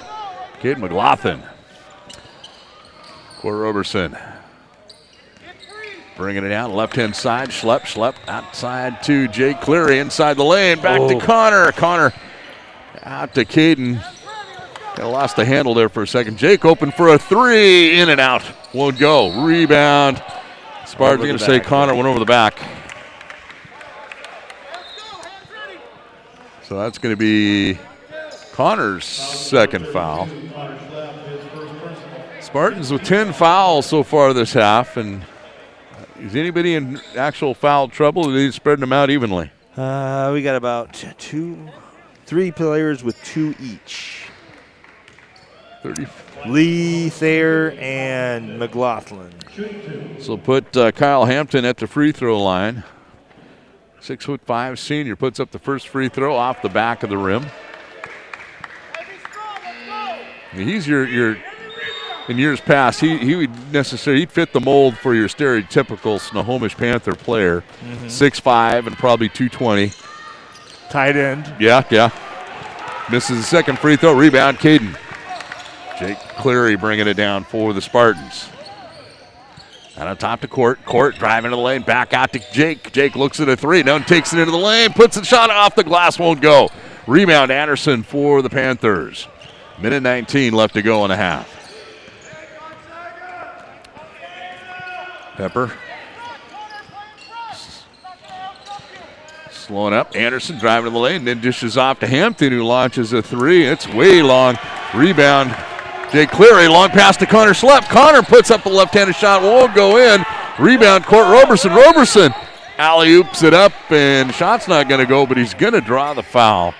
Keaton McLaughlin. Court Roberson bringing it down left-hand side. Schlepp outside to Jake Cleary inside the lane. Back to Connor. Connor out to Caden. Kind of lost the handle there for a second. Jake open for a three. In and out. Won't go. Rebound. Spartans going to say Connor went over the back. So that's going to be Connor's second foul. Spartans with 10 fouls so far this half. And is anybody in actual foul trouble, or are they spreading them out evenly? We got about 3 players with 2 each. 30. Lee, Thayer, and McLaughlin. So put Kyle Hampton at the free throw line. 6'5" senior puts up the first free throw off the back of the rim. He's your in years past, he would he'd fit the mold for your stereotypical Snohomish Panther player. 6'5" and probably 220. Tight end. Yeah. Misses the second free throw. Rebound, Caden. Jake Cleary bringing it down for the Spartans. And on top to Court. Court driving to the lane, back out to Jake. Jake looks at a three, no, takes it into the lane, puts a shot off the glass, won't go. Rebound Anderson for the Panthers. Minute 19 left to go in the half. Pepper slowing up. Anderson driving to the lane, then dishes off to Hampton, who launches a three. It's way long. Rebound. Jake Cleary, long pass to Connor Slepp. Connor puts up the left-handed shot, won't go in. Rebound, Court Roberson. Roberson alley-oops it up, and shot's not going to go, but he's going to draw the foul.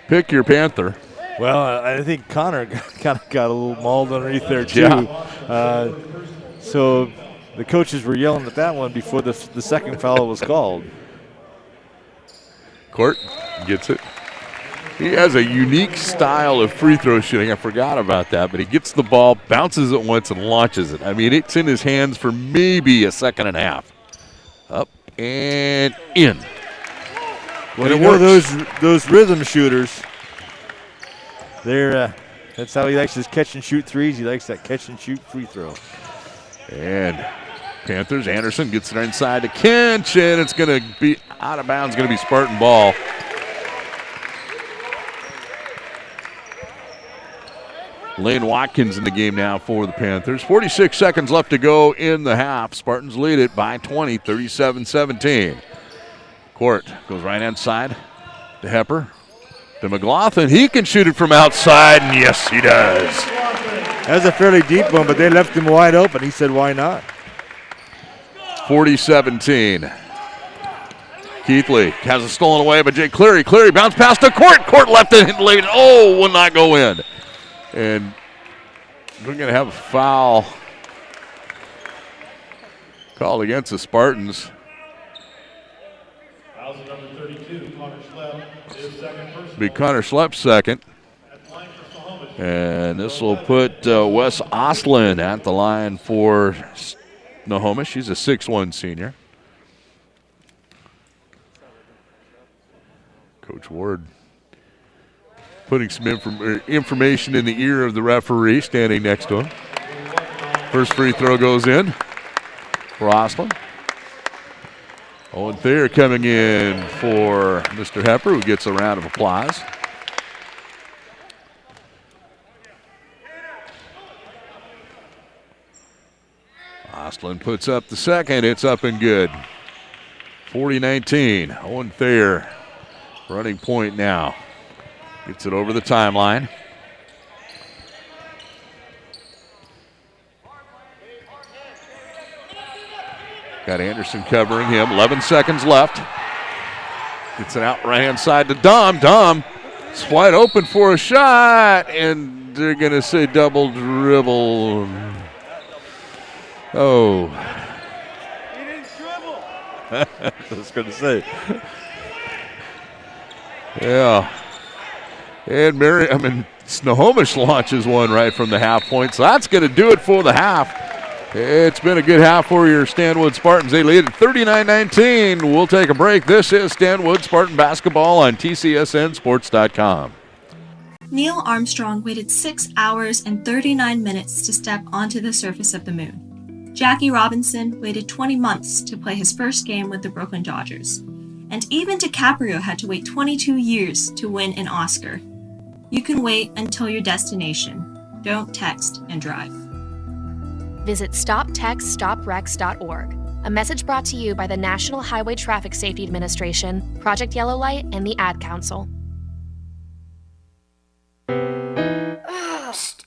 Pick your Panther. Well, I think Connor kind of got a little mauled underneath there, too. Yeah. So the coaches were yelling at that one before the second foul was called. Court gets it. He has a unique style of free throw shooting. I forgot about that, but he gets the ball, bounces it once, and launches it. I mean, it's in his hands for maybe a second and a half. Up and in. Well, you know those rhythm shooters, that's how he likes his catch and shoot threes. He likes that catch and shoot free throw. And Panthers, Anderson gets it inside to Kinch, and it's going to be out of bounds, going to be Spartan ball. Lane Watkins in the game now for the Panthers. 46 seconds left to go in the half. Spartans lead it by 20, 37-17. Court goes right hand side to Hepper. To McLaughlin. He can shoot it from outside, and yes, he does. That was a fairly deep one, but they left him wide open. He said, why not? 40-17. Keithley has it stolen away by Jake Cleary. Cleary bounce pass to Court. Court left it late. Oh, will not go in. And we're going to have a foul called against the Spartans. Fouls number 32, Connor Slepp, is second person. Be Connor Slepp second. And this will put Wes Oslin at the line for Snohomish. He's a 6'1 senior. Coach Ward putting some information in the ear of the referee standing next to him. First free throw goes in for Oslin. Owen Thayer coming in for Mr. Hepper, who gets a round of applause. Oslin puts up the second. It's up and good. 40-19. Owen Thayer running point now. Gets it over the timeline. Got Anderson covering him. 11 seconds left. Gets it out right hand side to Dom. Dom is wide open for a shot, and they're going to say double dribble. Oh. He didn't dribble. I was going to say. Yeah. And Snohomish launches one right from the half point. So that's going to do it for the half. It's been a good half for your Stanwood Spartans. They lead at 39-19. We'll take a break. This is Stanwood Spartan basketball on TCSNsports.com. Neil Armstrong waited 6 hours and 39 minutes to step onto the surface of the moon. Jackie Robinson waited 20 months to play his first game with the Brooklyn Dodgers. And even DiCaprio had to wait 22 years to win an Oscar. You can wait until your destination. Don't text and drive. Visit StopTextStopWrecks.org. A message brought to you by the National Highway Traffic Safety Administration, Project Yellow Light, and the Ad Council.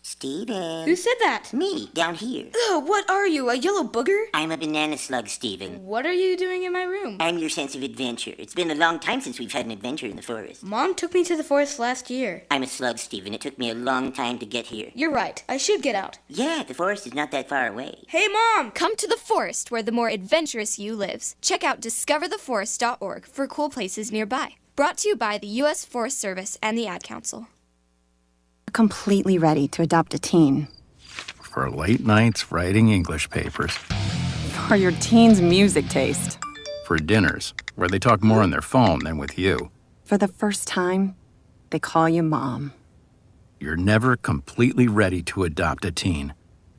Steven. Who said that? Me, down here. Ugh, what are you, a yellow booger? I'm a banana slug, Steven. What are you doing in my room? I'm your sense of adventure. It's been a long time since we've had an adventure in the forest. Mom took me to the forest last year. I'm a slug, Steven. It took me a long time to get here. You're right. I should get out. Yeah, the forest is not that far away. Hey, Mom! Come to the forest where the more adventurous you lives. Check out discovertheforest.org for cool places nearby. Brought to you by the U.S. Forest Service and the Ad Council. Completely ready to adopt a teen. For late nights writing English papers. For your teen's music taste. For dinners, where they talk more on their phone than with you. For the first time, they call you Mom. You're never completely ready to adopt a teen.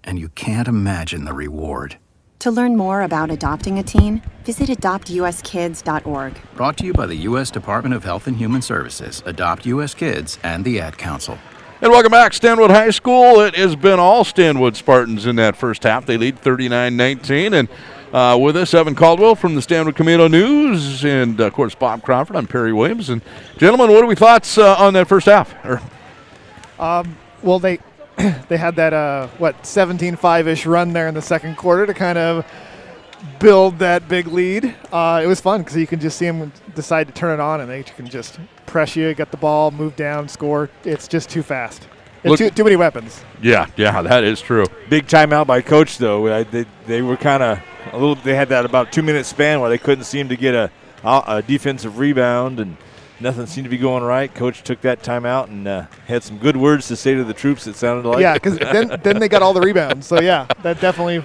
and you can't imagine the reward. To learn more about adopting a teen, visit adoptuskids.org. Brought to you by the U.S. Department of Health and Human Services, Adopt U.S. Kids, and the Ad Council. And welcome back, Stanwood High School. It has been all Stanwood Spartans in that first half. They lead 39-19. And with us, Evan Caldwell from the Stanwood Camino News, and, of course, Bob Crawford. I'm Perry Williams. And, gentlemen, what are we thoughts on that first half? Well, they had that, 17-5-ish run there in the second quarter to kind of build that big lead. It was fun because you can just see them decide to turn it on, and they can just press you, get the ball, move down, score. It's just too fast. Too many weapons. Yeah, that is true. Big timeout by coach, though. They were kind of a little. They had that about 2-minute span where they couldn't seem to get a defensive rebound, and nothing seemed to be going right. Coach took that timeout and had some good words to say to the troops. It sounded like. Yeah, because then they got all the rebounds. So yeah, that definitely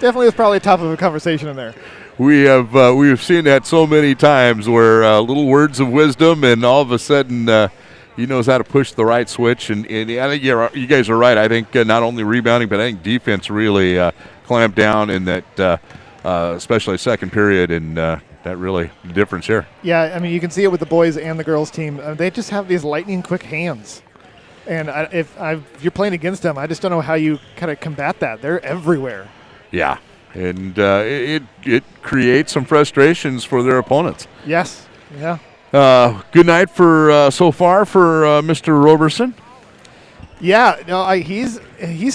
was probably top of a conversation in there. We have seen that so many times where little words of wisdom, and all of a sudden he knows how to push the right switch. And I think you guys are right. I think not only rebounding, but I think defense really clamped down in that, especially second period, and that really the difference here. Yeah, I mean you can see it with the boys and the girls team. They just have these lightning quick hands, and if you're playing against them, I just don't know how you kind of combat that. They're everywhere. Yeah. And it creates some frustrations for their opponents. Yes. Yeah. Good night for so far for Mr. Roberson. Yeah. No, he's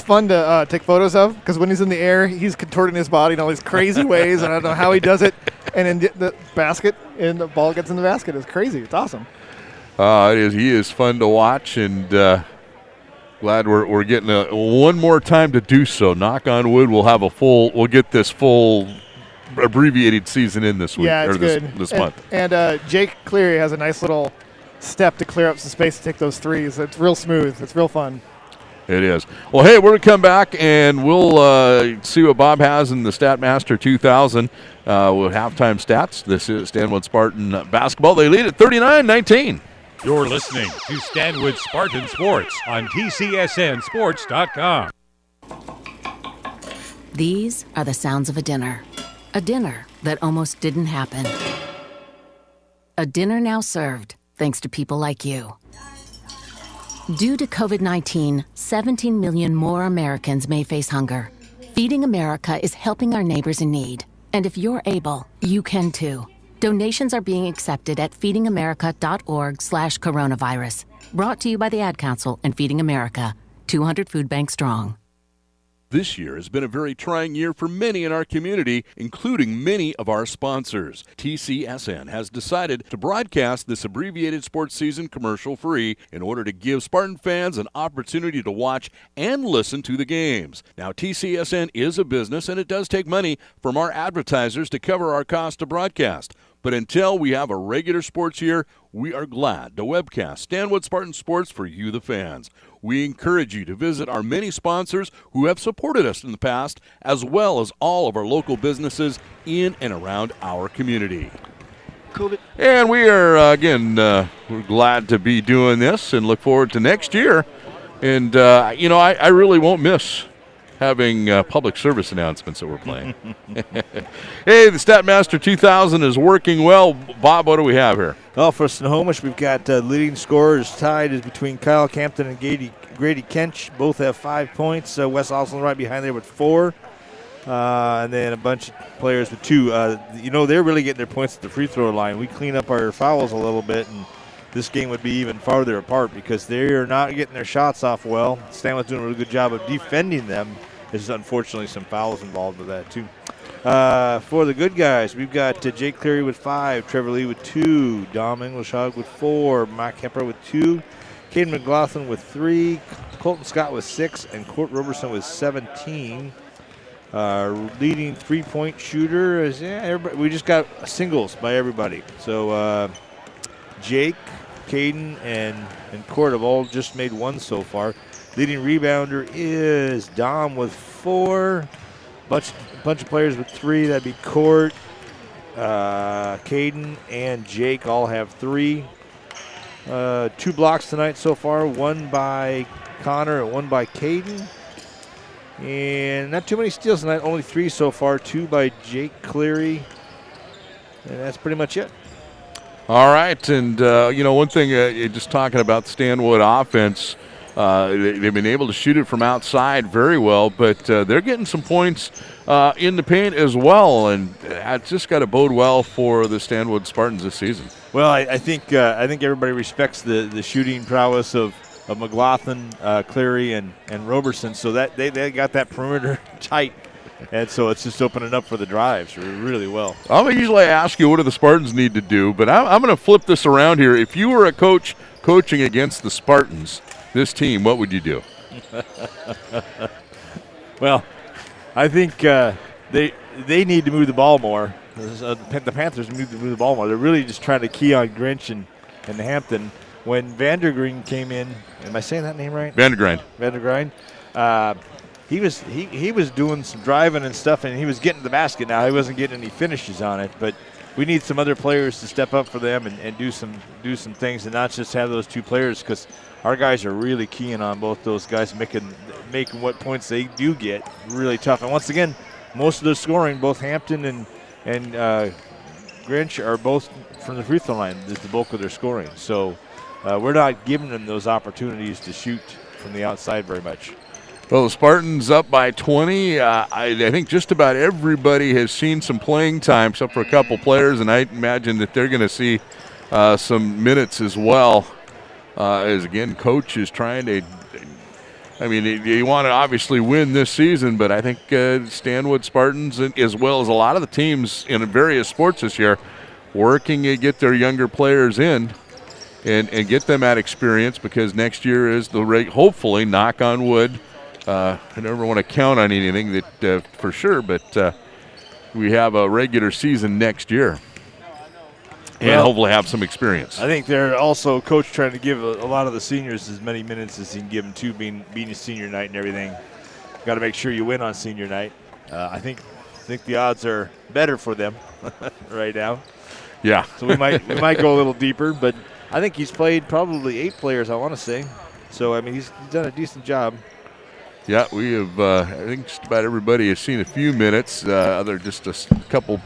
fun to take photos of because when he's in the air, he's contorting his body in all these crazy ways, and I don't know how he does it. And in the basket, and the ball gets in the basket. It's crazy. It's awesome. It is. He is fun to watch, and glad we're getting one more time to do so. Knock on wood. We'll get this full abbreviated season in this week. Yeah, it's good. This month. And Jake Cleary has a nice little step to clear up some space to take those threes. It's real smooth. It's real fun. It is. Well, hey, we're going to come back and we'll see what Bob has in the Statmaster 2000 with halftime stats. This is Stanwood Spartan basketball. They lead at 39-19. You're listening to Stanwood Spartan Sports on TCSNSports.com. These are the sounds of a dinner that almost didn't happen. A dinner now served thanks to people like you. Due to COVID-19, 17 million more Americans may face hunger. Feeding America is helping our neighbors in need. And if you're able, you can too. Donations are being accepted at feedingamerica.org/coronavirus. Brought to you by the Ad Council and Feeding America, 200 food banks strong. This year has been a very trying year for many in our community, including many of our sponsors. TCSN has decided to broadcast this abbreviated sports season commercial-free in order to give Spartan fans an opportunity to watch and listen to the games. Now, TCSN is a business, and it does take money from our advertisers to cover our cost to broadcast. But until we have a regular sports year, we are glad to webcast Stanwood Spartan Sports for you, the fans. We encourage you to visit our many sponsors who have supported us in the past, as well as all of our local businesses in and around our community. And we are, we're glad to be doing this and look forward to next year. And, I really won't miss having public service announcements that we're playing. Hey, the Statmaster 2000 is working well. Bob, what do we have here? Well, for Snohomish, we've got leading scorers tied is between Kyle Campton and Grady Kench. Both have 5 points. Wes Osland right behind there with 4. And then a bunch of players with 2. They're really getting their points at the free throw line. We clean up our fouls a little bit, and this game would be even farther apart because they're not getting their shots off well. Stanwood's doing a really good job of defending them. There's unfortunately some fouls involved with that, too. For the good guys, we've got Jake Cleary with 5, Trevor Lee with 2, Dom Englishog with 4, Mike Hepper with 2, Caden McLaughlin with 3, Colton Scott with 6, and Court Roberson with 17. Leading three-point shooter is we just got singles by everybody. So Jake, Caden, and Court have all just made one so far. Leading rebounder is Dom with 4. Bunch of players with 3. That'd be Court, Caden, and Jake all have 3. 2 blocks tonight so far. 1 by Connor and 1 by Caden. And not too many steals tonight, only 3 so far, 2 by Jake Cleary. And that's pretty much it. All right, and one thing, just talking about the Stanwood offense, they've been able to shoot it from outside very well, but they're getting some points in the paint as well, and it's just got to bode well for the Stanwood Spartans this season. Well, I think everybody respects the shooting prowess of McLaughlin, Cleary, and Roberson, so that they got that perimeter tight. And so it's just opening up for the drives really well. I'll usually ask you what do the Spartans need to do, but I'm going to flip this around here. If you were a coach coaching against the Spartans, this team, what would you do? Well, I think they need to move the ball more. The Panthers need to move the ball more. They're really just trying to key on Grinch and Hampton. When Vandergreen came in, am I saying that name right? Vandergrind. He was doing some driving and stuff, and he was getting to the basket. Now he wasn't getting any finishes on it, but we need some other players to step up for them and do some things, and not just have those 2 players, because our guys are really keying on both those guys, making what points they do get really tough. And once again, most of their scoring, both Hampton and Grinch, are both from the free throw line. Is the bulk of their scoring. So we're not giving them those opportunities to shoot from the outside very much. Well, the Spartans up by 20. I think just about everybody has seen some playing time, except for a couple players, and I imagine that they're going to see some minutes as well. As, again, coach is trying to – I mean, you want to obviously win this season, but I think Stanwood Spartans, as well as a lot of the teams in various sports this year, working to get their younger players in and get them at experience, because next year is hopefully, knock on wood, I never want to count on anything that for sure, but we have a regular season next year and hopefully have some experience. I think they're also, coach, trying to give a lot of the seniors as many minutes as he can give them, too, being a senior night and everything. Got to make sure you win on senior night. I think the odds are better for them right now. Yeah. So we might go a little deeper, but I think he's played probably 8 players, I want to say. So, I mean, he's done a decent job. Yeah, we have, I think just about everybody has seen a few minutes. Other just a couple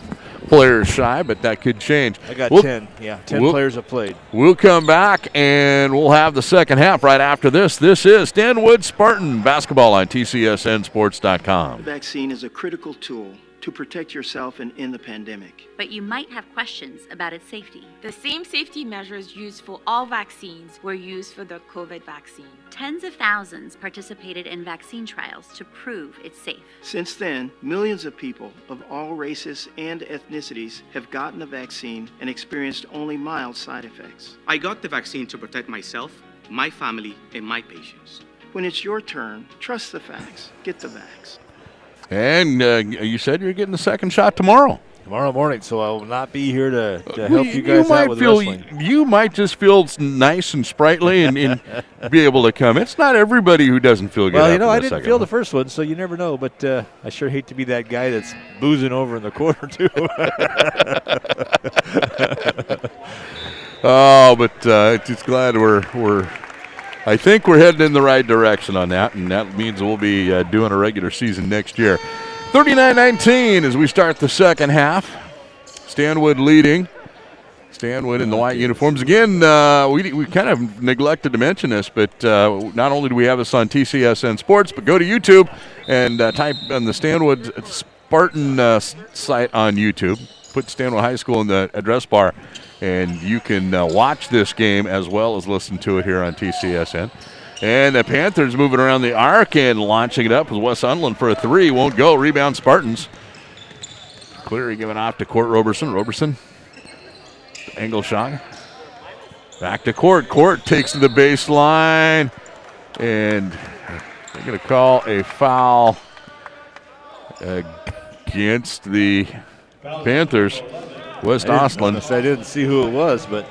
players shy, but that could change. I got 10. Yeah, 10 players have played. We'll come back, and we'll have the second half right after this. This is Stanwood Spartan basketball on TCSNSports.com. The vaccine is a critical tool to protect yourself and in the pandemic. But you might have questions about its safety. The same safety measures used for all vaccines were used for the COVID vaccine. Tens of thousands participated in vaccine trials to prove it's safe. Since then, millions of people of all races and ethnicities have gotten the vaccine and experienced only mild side effects. I got the vaccine to protect myself, my family, and my patients. When it's your turn, trust the facts. Get the vax. And you said you're getting the second shot tomorrow. Tomorrow morning, so I will not be here to help you guys out with wrestling. You might just feel nice and sprightly and be able to come. It's not everybody who doesn't feel good. Well, I didn't feel the first one, so you never know. But I sure hate to be that guy that's boozing over in the corner, too. But just glad we're I think we're heading in the right direction on that, and that means we'll be doing a regular season next year. 39-19 as we start the second half. Stanwood leading. Stanwood in the white uniforms. Again, we kind of neglected to mention this, but not only do we have us on TCSN Sports, but go to YouTube and type on the Stanwood Spartan site on YouTube. Put Stanwood High School in the address bar, and you can watch this game as well as listen to it here on TCSN. And the Panthers moving around the arc and launching it up with Wes Unland for a 3. Won't go. Rebound Spartans. Cleary giving off to Court Roberson. Roberson. Angle shot. Back to Court. Court takes to the baseline. And they're going to call a foul against the Panthers. West Osland. I didn't see who it was, but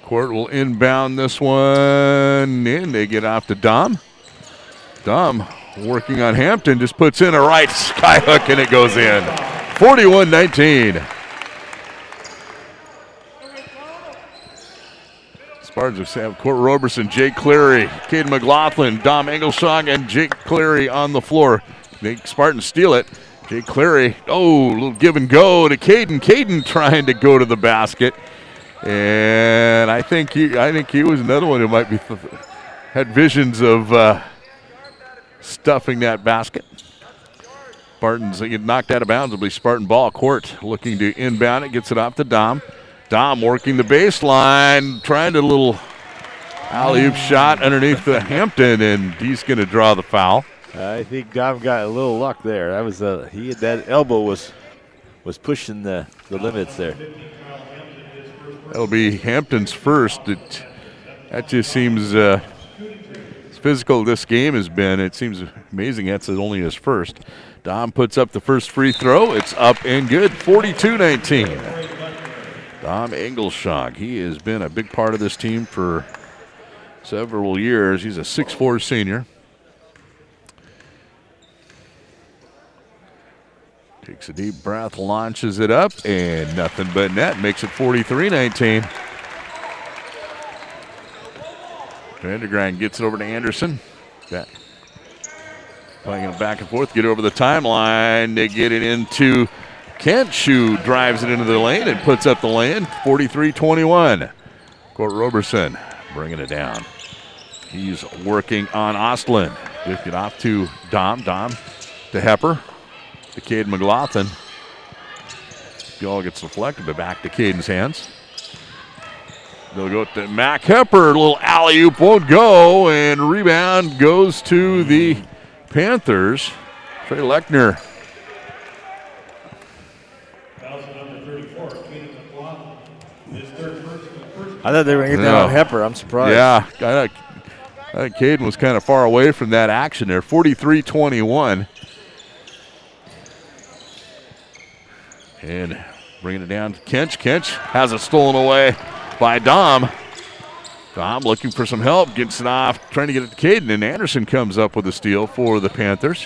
Court will inbound this one, and they get off to Dom. Dom working on Hampton, just puts in a right skyhook, and it goes in. 41-19. Spartans have Court Roberson, Jake Cleary, Caden McLaughlin, Dom Engelshog, and Jake Cleary on the floor. The Spartans steal it. Jake Cleary, a little give and go to Caden. Caden trying to go to the basket. And I think he was another one who might be had visions of stuffing that basket. Spartans get knocked out of bounds. It'll be Spartan ball. Court looking to inbound it. Gets it off to Dom. Dom working the baseline. Trying to little alley-oop shot underneath the Hampton, and he's going to draw the foul. I think Dom got a little luck there. That was that elbow was pushing the limits there. That'll be Hampton's first. That just seems as physical this game has been. It seems amazing that's only his first. Dom puts up the first free throw. It's up and good, 42-19. Dom Engelshog, he has been a big part of this team for several years. He's a 6'4" senior. Takes a deep breath, launches it up, and nothing but net. Makes it 43-19. Vandergrind gets it over to Anderson. Playing it back and forth, get over the timeline. They get it into Kent, who drives it into the lane and puts up the lane. 43-21. Court Roberson bringing it down. He's working on Ostlund. Just get off to Dom. Dom to Hepper. To Caden McLaughlin. Ball gets deflected, but back to Caden's hands. They'll go to Mac Hepper. A little alley-oop won't go, and rebound goes to the Panthers. Trey Lechner. I thought they were going to get down on Hepper. I'm surprised. Yeah, I think Caden was kind of far away from that action there. 43-21. And bringing it down to Kench. Kench has it stolen away by Dom. Dom looking for some help, gets it off, trying to get it to Caden, and Anderson comes up with a steal for the Panthers.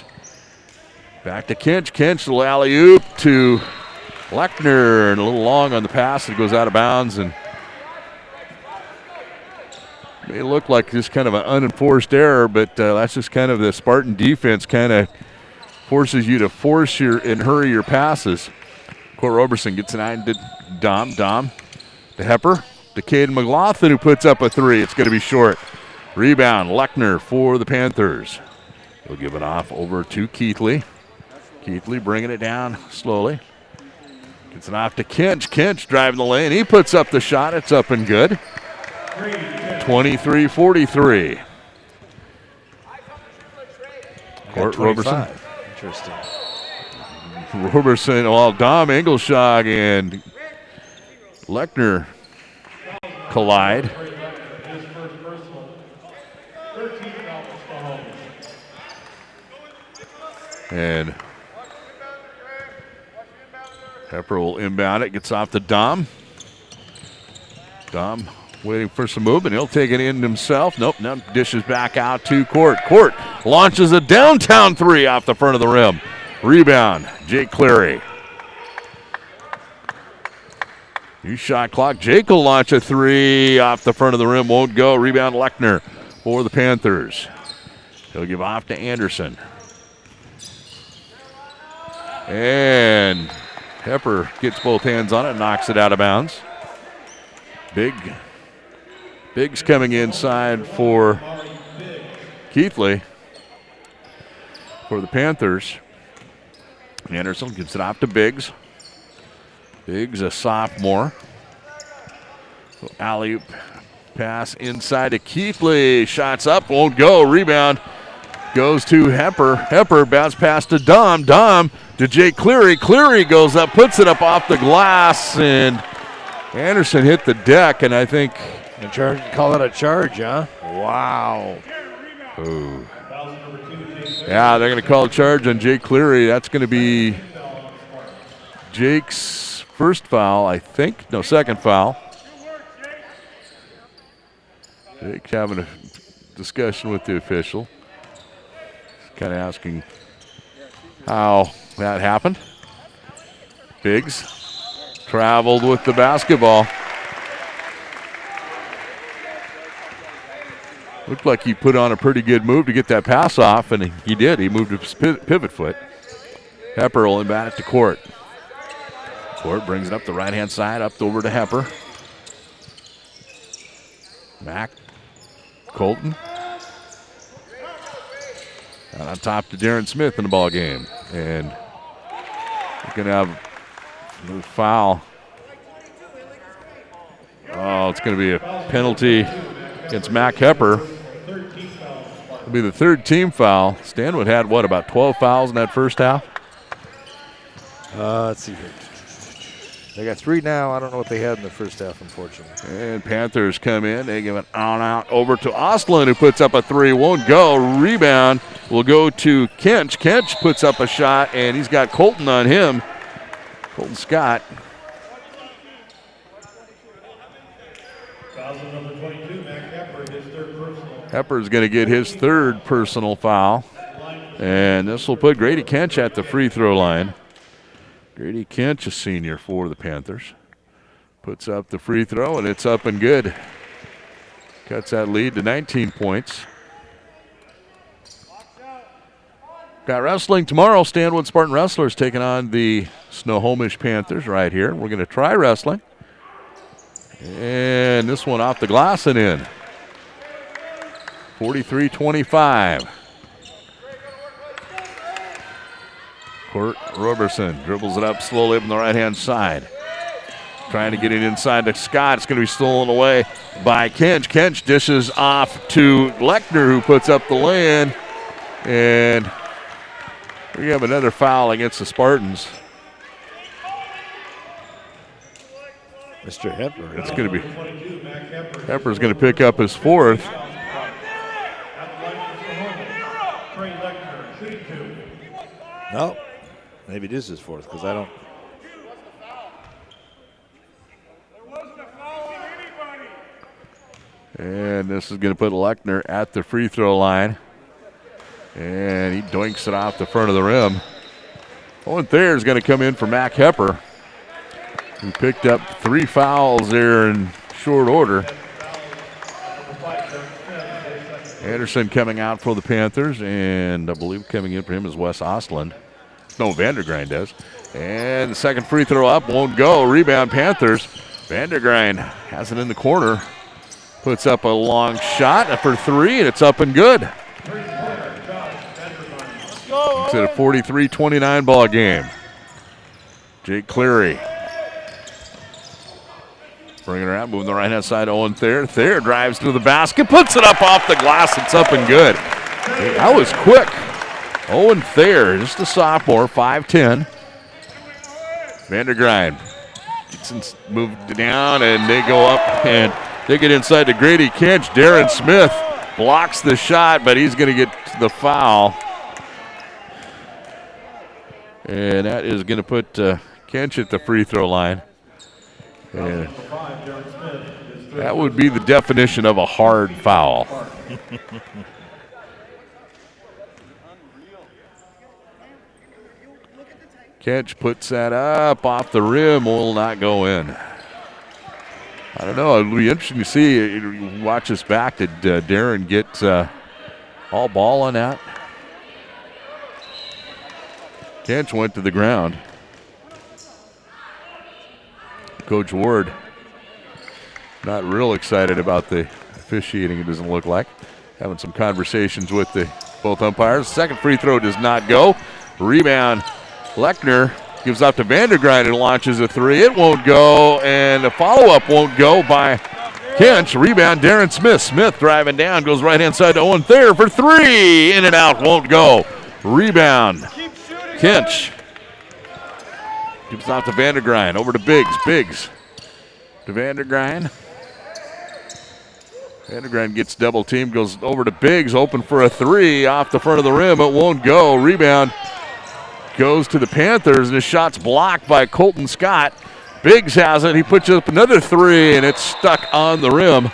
Back to Kench. Kench, the alley-oop to Lechner, and a little long on the pass. It goes out of bounds, and may look like just kind of an unenforced error, but that's just kind of the Spartan defense kind of forces you to force and hurry your passes. Court Roberson gets an eye to Dom. Dom to Hepper. To Caden McLaughlin, who puts up a three. It's going to be short. Rebound, Lechner for the Panthers. He'll give it off over to Keithley. Keithley bringing it down slowly. Gets it off to Kench. Kench driving the lane. He puts up the shot. It's up and good. 23-43. Court Roberson. Interesting. Roberson, Dom Engelshog and Lechner collide. And Hepper will inbound it, gets off to Dom. Dom waiting for some movement. He'll take it in himself. Nope, dishes back out to Court. Court launches a downtown three off the front of the rim. Rebound, Jake Cleary. New shot clock. Jake will launch a three off the front of the rim. Won't go. Rebound, Lechner for the Panthers. He'll give off to Anderson. And Hepper gets both hands on it, knocks it out of bounds. Biggs coming inside for Keithley for the Panthers. Anderson gives it off to Biggs. Biggs, a sophomore. Alley-oop pass inside to Keithley. Shots up, won't go. Rebound goes to Hepper. Hepper bounce pass to Dom. Dom to Jake Cleary. Cleary goes up, puts it up off the glass, and Anderson hit the deck, and I think... Call it a charge, huh? Wow. Ooh. Yeah, they're going to call a charge on Jake Cleary. That's going to be Jake's first foul, I think. No, second foul. Jake having a discussion with the official. Kind of asking how that happened. Biggs traveled with the basketball. Looked like he put on a pretty good move to get that pass off, and he did. He moved his pivot foot. Hepper will inbound it to Court. Court brings it up the right-hand side, up over to Hepper. Mack. Colton. Out on top to Darren Smith in the ball game. And we're going to have a foul. Oh, it's going to be a penalty against Mack Hepper. It'll be the third team foul. Stanwood had, what, about 12 fouls in that first half? Let's see here. They got 3 now. I don't know what they had in the first half, unfortunately. And Panthers come in. They give it on out over to Ostlund, who puts up a 3. Won't go. Rebound will go to Kench. Kench puts up a shot, and he's got Colton on him. Colton Scott. Number 22, Mac Hepper, his third personal. Hepper's going to get his third personal foul. And this will put Grady Kench at the free throw line. Grady Kench, a senior for the Panthers. Puts up the free throw, and it's up and good. Cuts that lead to 19 points. Got wrestling tomorrow. Stanwood Spartan Wrestlers taking on the Snohomish Panthers right here. We're going to try wrestling. And this one off the glass and in. 43-25. Court Roberson dribbles it up slowly up on the right-hand side. Trying to get it inside to Scott. It's going to be stolen away by Kench. Kench dishes off to Lechner, who puts up the lay-in. And we have another foul against the Spartans. Mr. Hepper. It's going to be Hepper's going to pick up his fourth. No, maybe it is his fourth because I don't. And this is going to put Lechner at the free throw line. And he doinks it off the front of the rim. Owen Thayer is going to come in for Mac Hepper, who picked up 3 fouls there in short order. Anderson coming out for the Panthers, and I believe coming in for him is Wes Ostlund. No, Vandergrind does. And the second free throw up won't go. Rebound Panthers. Vandergrind has it in the corner. Puts up a long shot for 3, and it's up and good. It's at a 43-29 ball game. Jake Cleary bringing her out, moving the right-hand side. Owen Thayer. Thayer drives to the basket, puts it up off the glass. It's up and good. Hey, that was quick. Owen Thayer, just a sophomore, 5'10". Vandergrind gets moved down, and they go up, and they get inside to Grady Kench. Darren Smith blocks the shot, but he's going to get the foul. And that is going to put Kench at the free throw line. And that would be the definition of a hard foul. Kench puts that up off the rim, will not go in. I don't know, it'll be interesting to see. Watch this back. Did Darren get all ball on that? Kench went to the ground. Coach Ward not real excited about the officiating, it doesn't look like. Having some conversations with both umpires. Second free throw does not go. Rebound, Lechner gives out to Vandergrind and launches a 3. It won't go, and the follow-up won't go by Kench. Rebound, Darren Smith. Smith driving down, goes right-hand side to Owen Thayer for 3. In and out, won't go. Rebound, Kench. Gives out to Vandergrind, over to Biggs. Biggs to Vandergrind. Vandergrind gets double teamed, goes over to Biggs, open for a 3 off the front of the rim. It won't go. Rebound goes to the Panthers, and his shot's blocked by Colton Scott. Biggs has it. He puts up another 3, and it's stuck on the rim.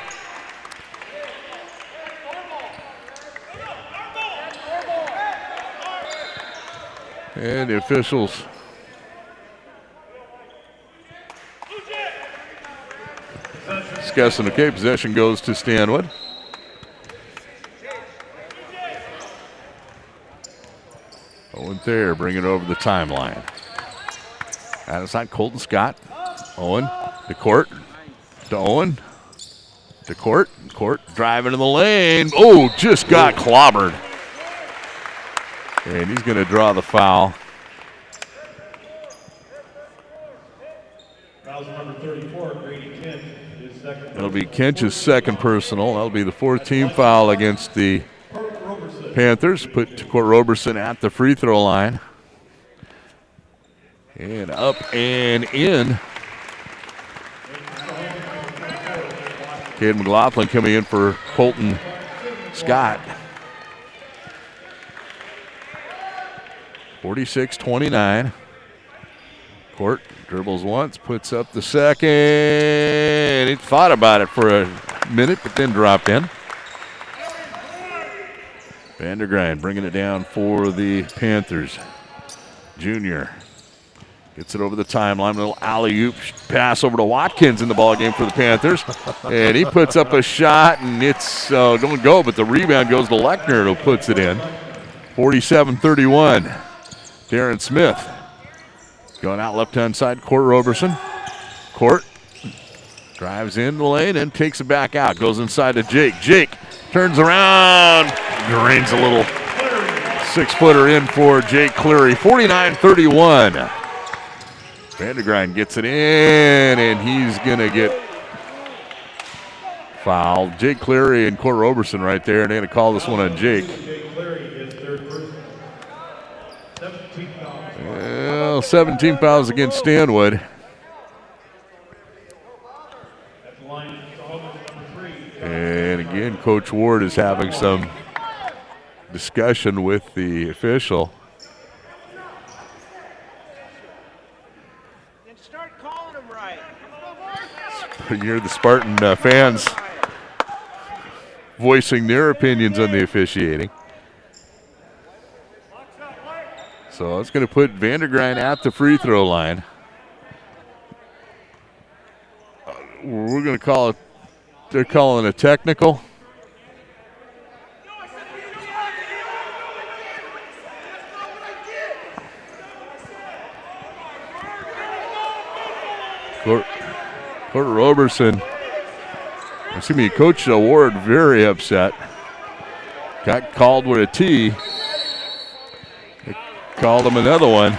And the officials discussing, okay, possession goes to Stanwood. Owen Thayer bring it over the timeline. Out of sight, Colton Scott. Owen to Court. To Owen. To Court. Court driving in the lane. Oh, just got clobbered. And he's going to draw the foul. Foul number 34, Grady Kent. It'll be Kench's second personal. That'll be the fourth team foul against the Panthers. Put Court Roberson at the free throw line. And up and in. Caden McLaughlin coming in for Colton Scott. 46-29. Court dribbles once, puts up the second. He thought about it for a minute, but then dropped in. Vandergrind bringing it down for the Panthers. Junior gets it over the timeline. A little alley-oop pass over to Watkins in the ballgame for the Panthers. And he puts up a shot, and it's don't go, but the rebound goes to Lechner, who puts it in. 47-31. Darren Smith going out left-hand side. Court Roberson. Court drives in the lane and takes it back out. Goes inside to Jake. Jake turns around. Drains a little six-footer in for Jake Cleary. 49-31. Vandergrind gets it in, and he's going to get fouled. Jake Cleary and Court Roberson right there, and they're going to call this one on Jake. Well, 17 fouls against Stanwood. And again, Coach Ward is having some discussion with the official. You hear the Spartan fans voicing their opinions on the officiating. So it's going to put Vandergrind at the free throw line. We're going to call it, they're calling a technical. Court Roberson, Coach Ward very upset. Got called with a T. They called him another one.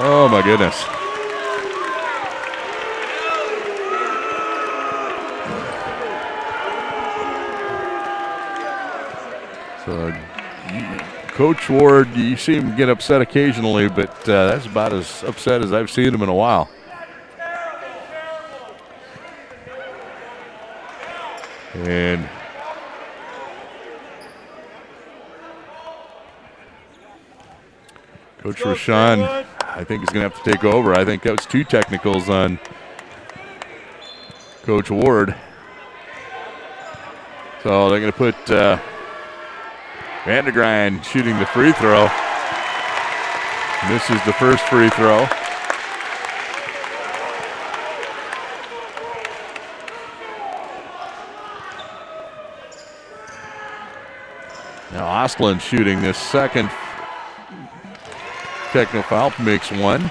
Oh my goodness. So Coach Ward, you see him get upset occasionally, but that's about as upset as I've seen him in a while. And Coach Rashawn, I think, is going to have to take over. I think that was two technicals on Coach Ward. So they're going to put Vandergrind shooting the free throw. And this is the first free throw. Now Ostlund shooting this second technical foul, makes one.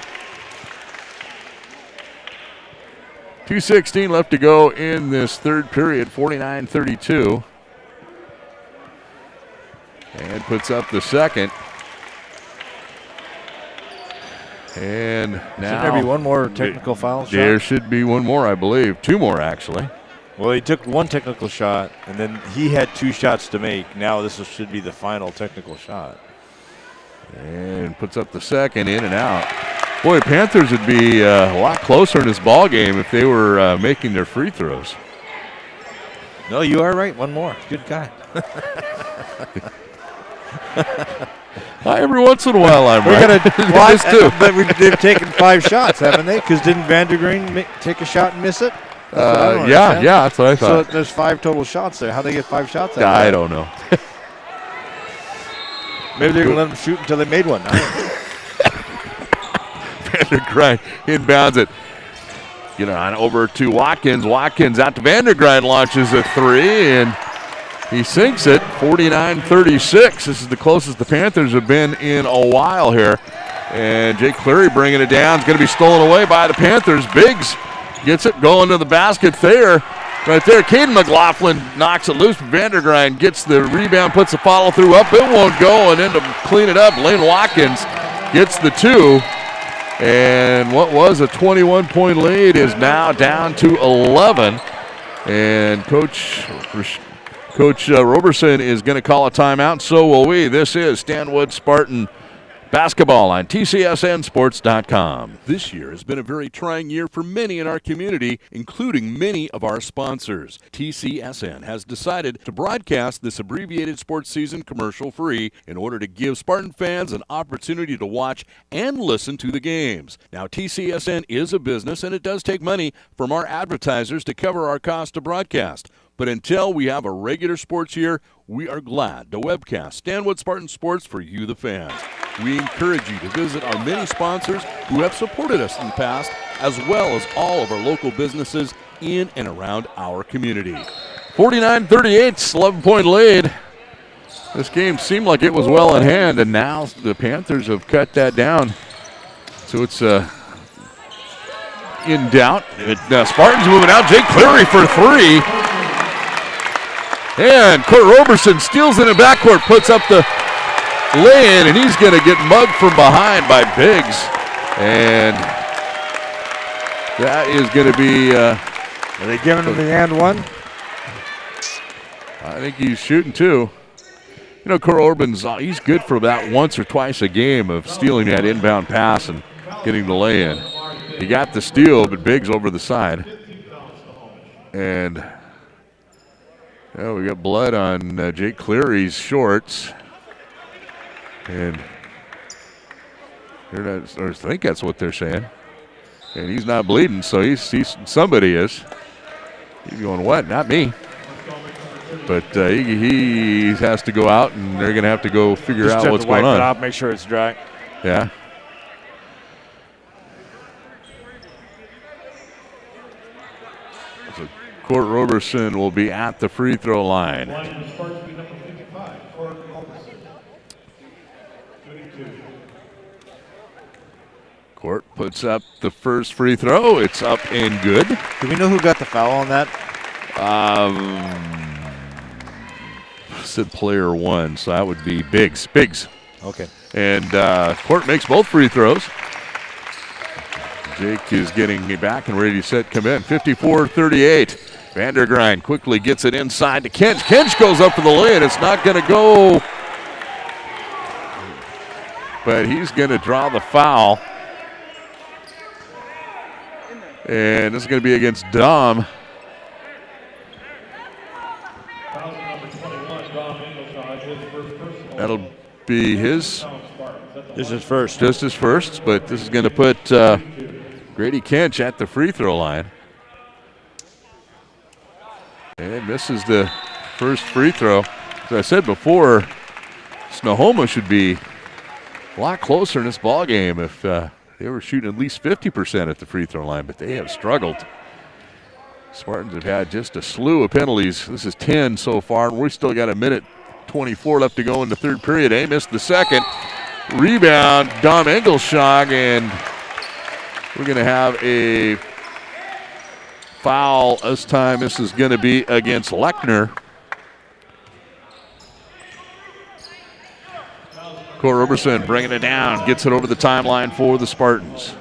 2:16 left to go in this third period, 49-32. And puts up the second. And now should there be one more technical foul shot? There should be one more, I believe. Two more, actually. Well, he took one technical shot, and then he had two shots to make. Now this should be the final technical shot. And puts up the second, in and out. Boy, Panthers would be a lot closer in this ball game if they were making their free throws. No, you are right. One more. Good guy. Every once in a while I'm right. But they've taken 5 shots, haven't they? Because didn't Vandergrind take a shot and miss it? Yeah, that's what I thought. So there's 5 total shots there. How'd they get 5 shots? I don't know. Maybe they're going to let them shoot until they made one. Vandergrind inbounds it. On over to Watkins. Watkins out to Vandergrind, launches a 3, and He sinks it, 49-36. This is the closest the Panthers have been in a while here. And Jake Cleary bringing it down. It's going to be stolen away by the Panthers. Biggs gets it going to the basket there. Right there, Caden McLaughlin knocks it loose. Vandergrind gets the rebound, puts the follow-through up. It won't go, and then to clean it up, Lane Watkins gets the 2. And what was a 21-point lead is now down to 11. And Coach Roberson is going to call a timeout, and so will we. This is Stanwood Spartan basketball on TCSNSports.com. This year has been a very trying year for many in our community, including many of our sponsors. TCSN has decided to broadcast this abbreviated sports season commercial-free in order to give Spartan fans an opportunity to watch and listen to the games. Now, TCSN is a business, and it does take money from our advertisers to cover our cost to broadcast. But until we have a regular sports year, we are glad to webcast Stanwood Spartan Sports for you, the fans. We encourage you to visit our many sponsors who have supported us in the past, as well as all of our local businesses in and around our community. 49-38, 11-point lead. This game seemed like it was well in hand, and now the Panthers have cut that down. So it's in doubt. Spartans moving out. Jake Cleary for 3. And Court Roberson steals in the backcourt, puts up the lay-in, and he's going to get mugged from behind by Biggs. And that is going to be... are they giving him the and one? I think he's shooting 2. You know, Court Orban's he's good for about once or twice a game of stealing that inbound pass and getting the lay-in. He got the steal, but Biggs over the side. And... oh, we got blood on Jake Cleary's shorts. And I think that's what they're saying. And he's not bleeding, so he's somebody is. He's going, what? Not me. But he has to go out, and they're going to have to go figure out what's going on. Wipe it off, make sure it's dry. Yeah. So Court Roberson will be at the free throw line. Court puts up the first free throw. It's up and good. Do we know who got the foul on that? Said player 1, so that would be Biggs. Okay. And Court makes both free throws. Jake is getting back and ready to set, come in. 54-38. Vandergrind quickly gets it inside to Kench. Kench goes up for the lay, and it's not going to go. But he's going to draw the foul. And this is going to be against Dom. That'll be his. This is first. Just his first, but this is going to put Grady Kench at the free throw line. And misses the first free throw. As I said before, Snohomish should be a lot closer in this ball game if they were shooting at least 50% at the free throw line, but they have struggled. Spartans have had just a slew of penalties. This is 10 so far, and we still got a minute 24 left to go in the third period. They missed the second. Rebound, Dom Engelschlag, and we're going to have a foul this time. This is going to be against Lechner. Court Roberson bringing it down, gets it over the timeline for the Spartans.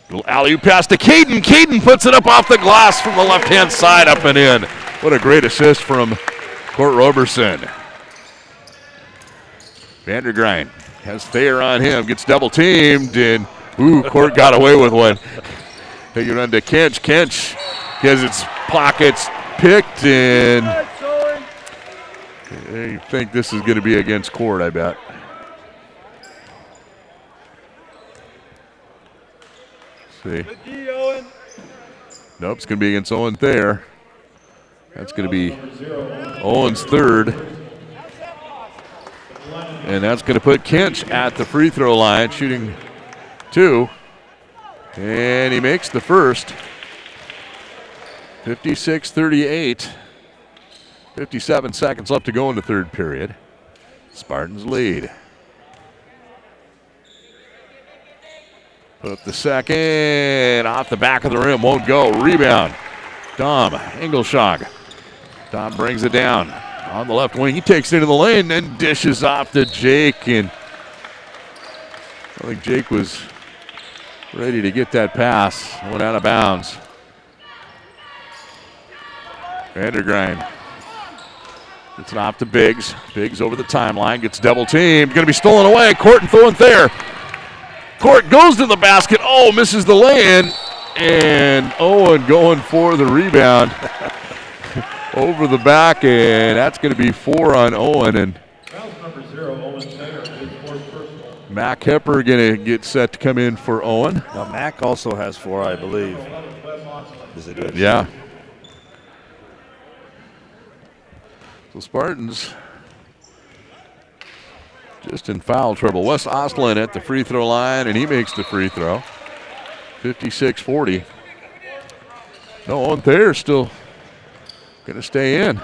Little alley-oop pass to Caden. Caden puts it up off the glass from the left-hand side, up and in. What a great assist from Court Roberson. Vandergrind has Thayer on him, gets double-teamed, and Court got away with one. Taking it on to Kench. Kench has its pockets picked, and I think this is going to be against Court, I bet. See. Nope, it's going to be against Owen Thayer. That's going to be Owen's third. And that's going to put Kench at the free throw line, shooting 2. And he makes the first. 56-38. 57 seconds left to go in the third period. Spartans lead. Put up the second. Off the back of the rim. Won't go. Rebound. Dom Engelschlag. Dom brings it down. On the left wing. He takes it into the lane and dishes off to Jake. And I think Jake was ready to get that pass. Went out of bounds. Vandergrind. Gets it off to Biggs. Biggs over the timeline. Gets double teamed. Going to be stolen away. Court and throwing there. Court goes to the basket. Oh, misses the lay-in. And Owen going for the rebound. Over the back, and that's going to be 4 on Owen. And Mac Hepper going to get set to come in for Owen. Now, Mac also has 4, I believe. Is it? Yeah. So Spartans just in foul trouble. Wes Ostlund at the free throw line, and he makes the free throw. 56-40. No, Owen Thayer still going to stay in.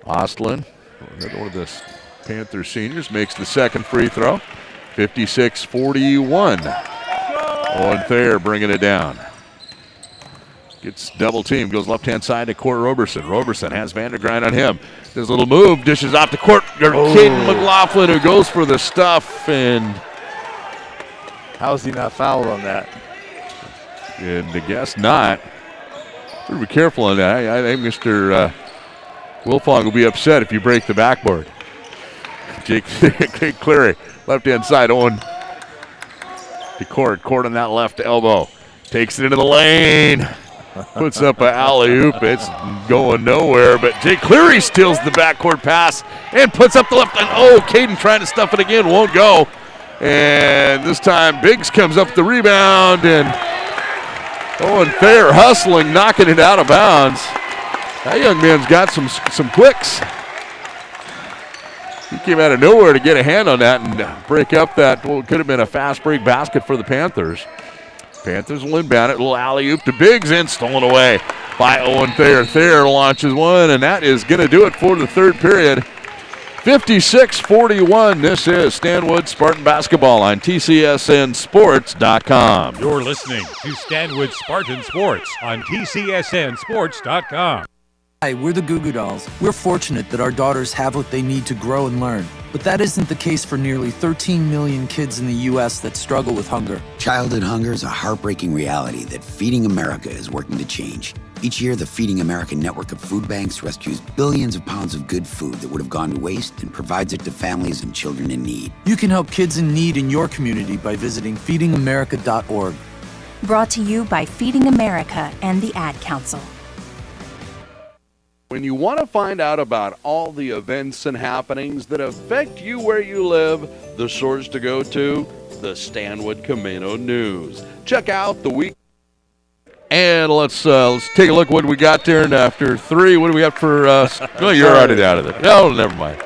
Ostlund, another one of the Panthers seniors, makes the second free throw. 56-41. Owen Thayer bringing it down. Gets double team, goes left-hand side to Court Roberson. Roberson has Vandergrind on him. Does a little move, dishes off to Court. Caden McLaughlin, who goes for the stuff, and how is he not fouled on that? And I guess not. Better be careful on that. I think Mr. Wilfong will be upset if you break the backboard. Jake Cleary, left-hand side, Owen to Court. Court on that left elbow. Takes it into the lane. Puts up an alley-oop. It's going nowhere, but Jake Cleary steals the backcourt pass and puts up the left. And oh, Caden trying to stuff it again. Won't go. And this time Biggs comes up the rebound, and Owen Thayer hustling, knocking it out of bounds. That young man's got some quicks. He came out of nowhere to get a hand on that and break up that, well, it could have been a fast break basket for the Panthers. Panthers will inbound it. A little alley-oop to Biggs and stolen away by Owen Thayer. Thayer launches one, and that is going to do it for the third period. 56-41. This is Stanwood Spartan Basketball on TCSNSports.com. You're listening to Stanwood Spartan Sports on TCSNSports.com. Hi, we're the Goo Goo Dolls. We're fortunate that our daughters have what they need to grow and learn. But that isn't the case for nearly 13 million kids in the U.S. that struggle with hunger. Childhood hunger is a heartbreaking reality that Feeding America is working to change. Each year, the Feeding America network of food banks rescues billions of pounds of good food that would have gone to waste and provides it to families and children in need. You can help kids in need in your community by visiting feedingamerica.org. Brought to you by Feeding America and the Ad Council. When you want to find out about all the events and happenings that affect you where you live, the source to go to, the Stanwood Camino News. Check out the week. And let's take a look what we got there. And after 3, what do we got for? Oh, you're already out of it. No, never mind.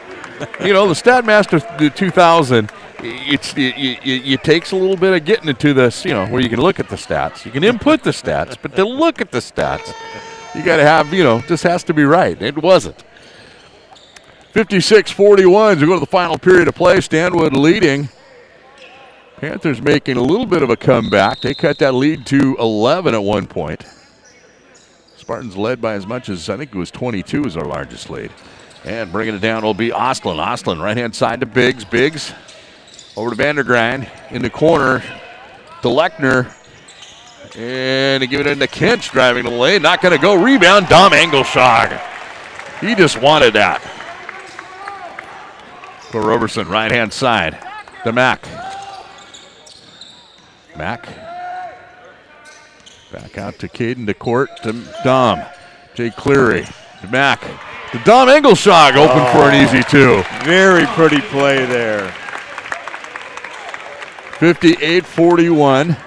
You know, the Statmaster 2000. It takes a little bit of getting into this. You know, where you can look at the stats, you can input the stats, but to look at the stats, you got to have, this has to be right. It wasn't. 56-41 as we go to the final period of play. Stanwood leading. Panthers making a little bit of a comeback. They cut that lead to 11 at one point. Spartans led by as much as, I think it was 22 is our largest lead. And bringing it down will be Ostlund. Ostlund right-hand side to Biggs. Biggs over to Vandergrind in the corner to Lechner. And they give it into Kinch driving the lane. Not going to go. Rebound, Dom Engelschlag. He just wanted that. For Roberson, right-hand side to Mack. Mack. Back out to Caden, to Court, to Dom. Jay Cleary to Mack. To Dom Engelschlag, open for an easy 2. Very pretty play there. 58-41.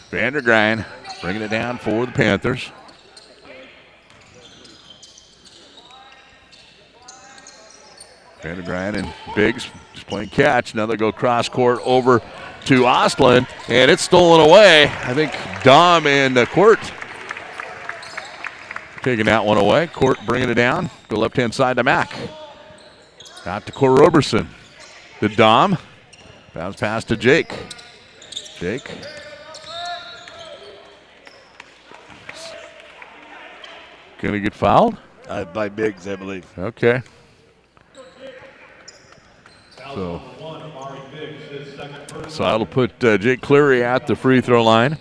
Vandergrind bringing it down for the Panthers. Vandergrind and Biggs just playing catch. Now they go cross court over to Ostlund, and it's stolen away. I think Dom and Court taking that one away. Court bringing it down. Go left-hand side to Mack. Out to Court Roberson. To Dom. Bounce pass to Jake. Jake. Gonna get fouled? By Biggs, I believe. Okay. So that'll put Jake Cleary at the free throw line.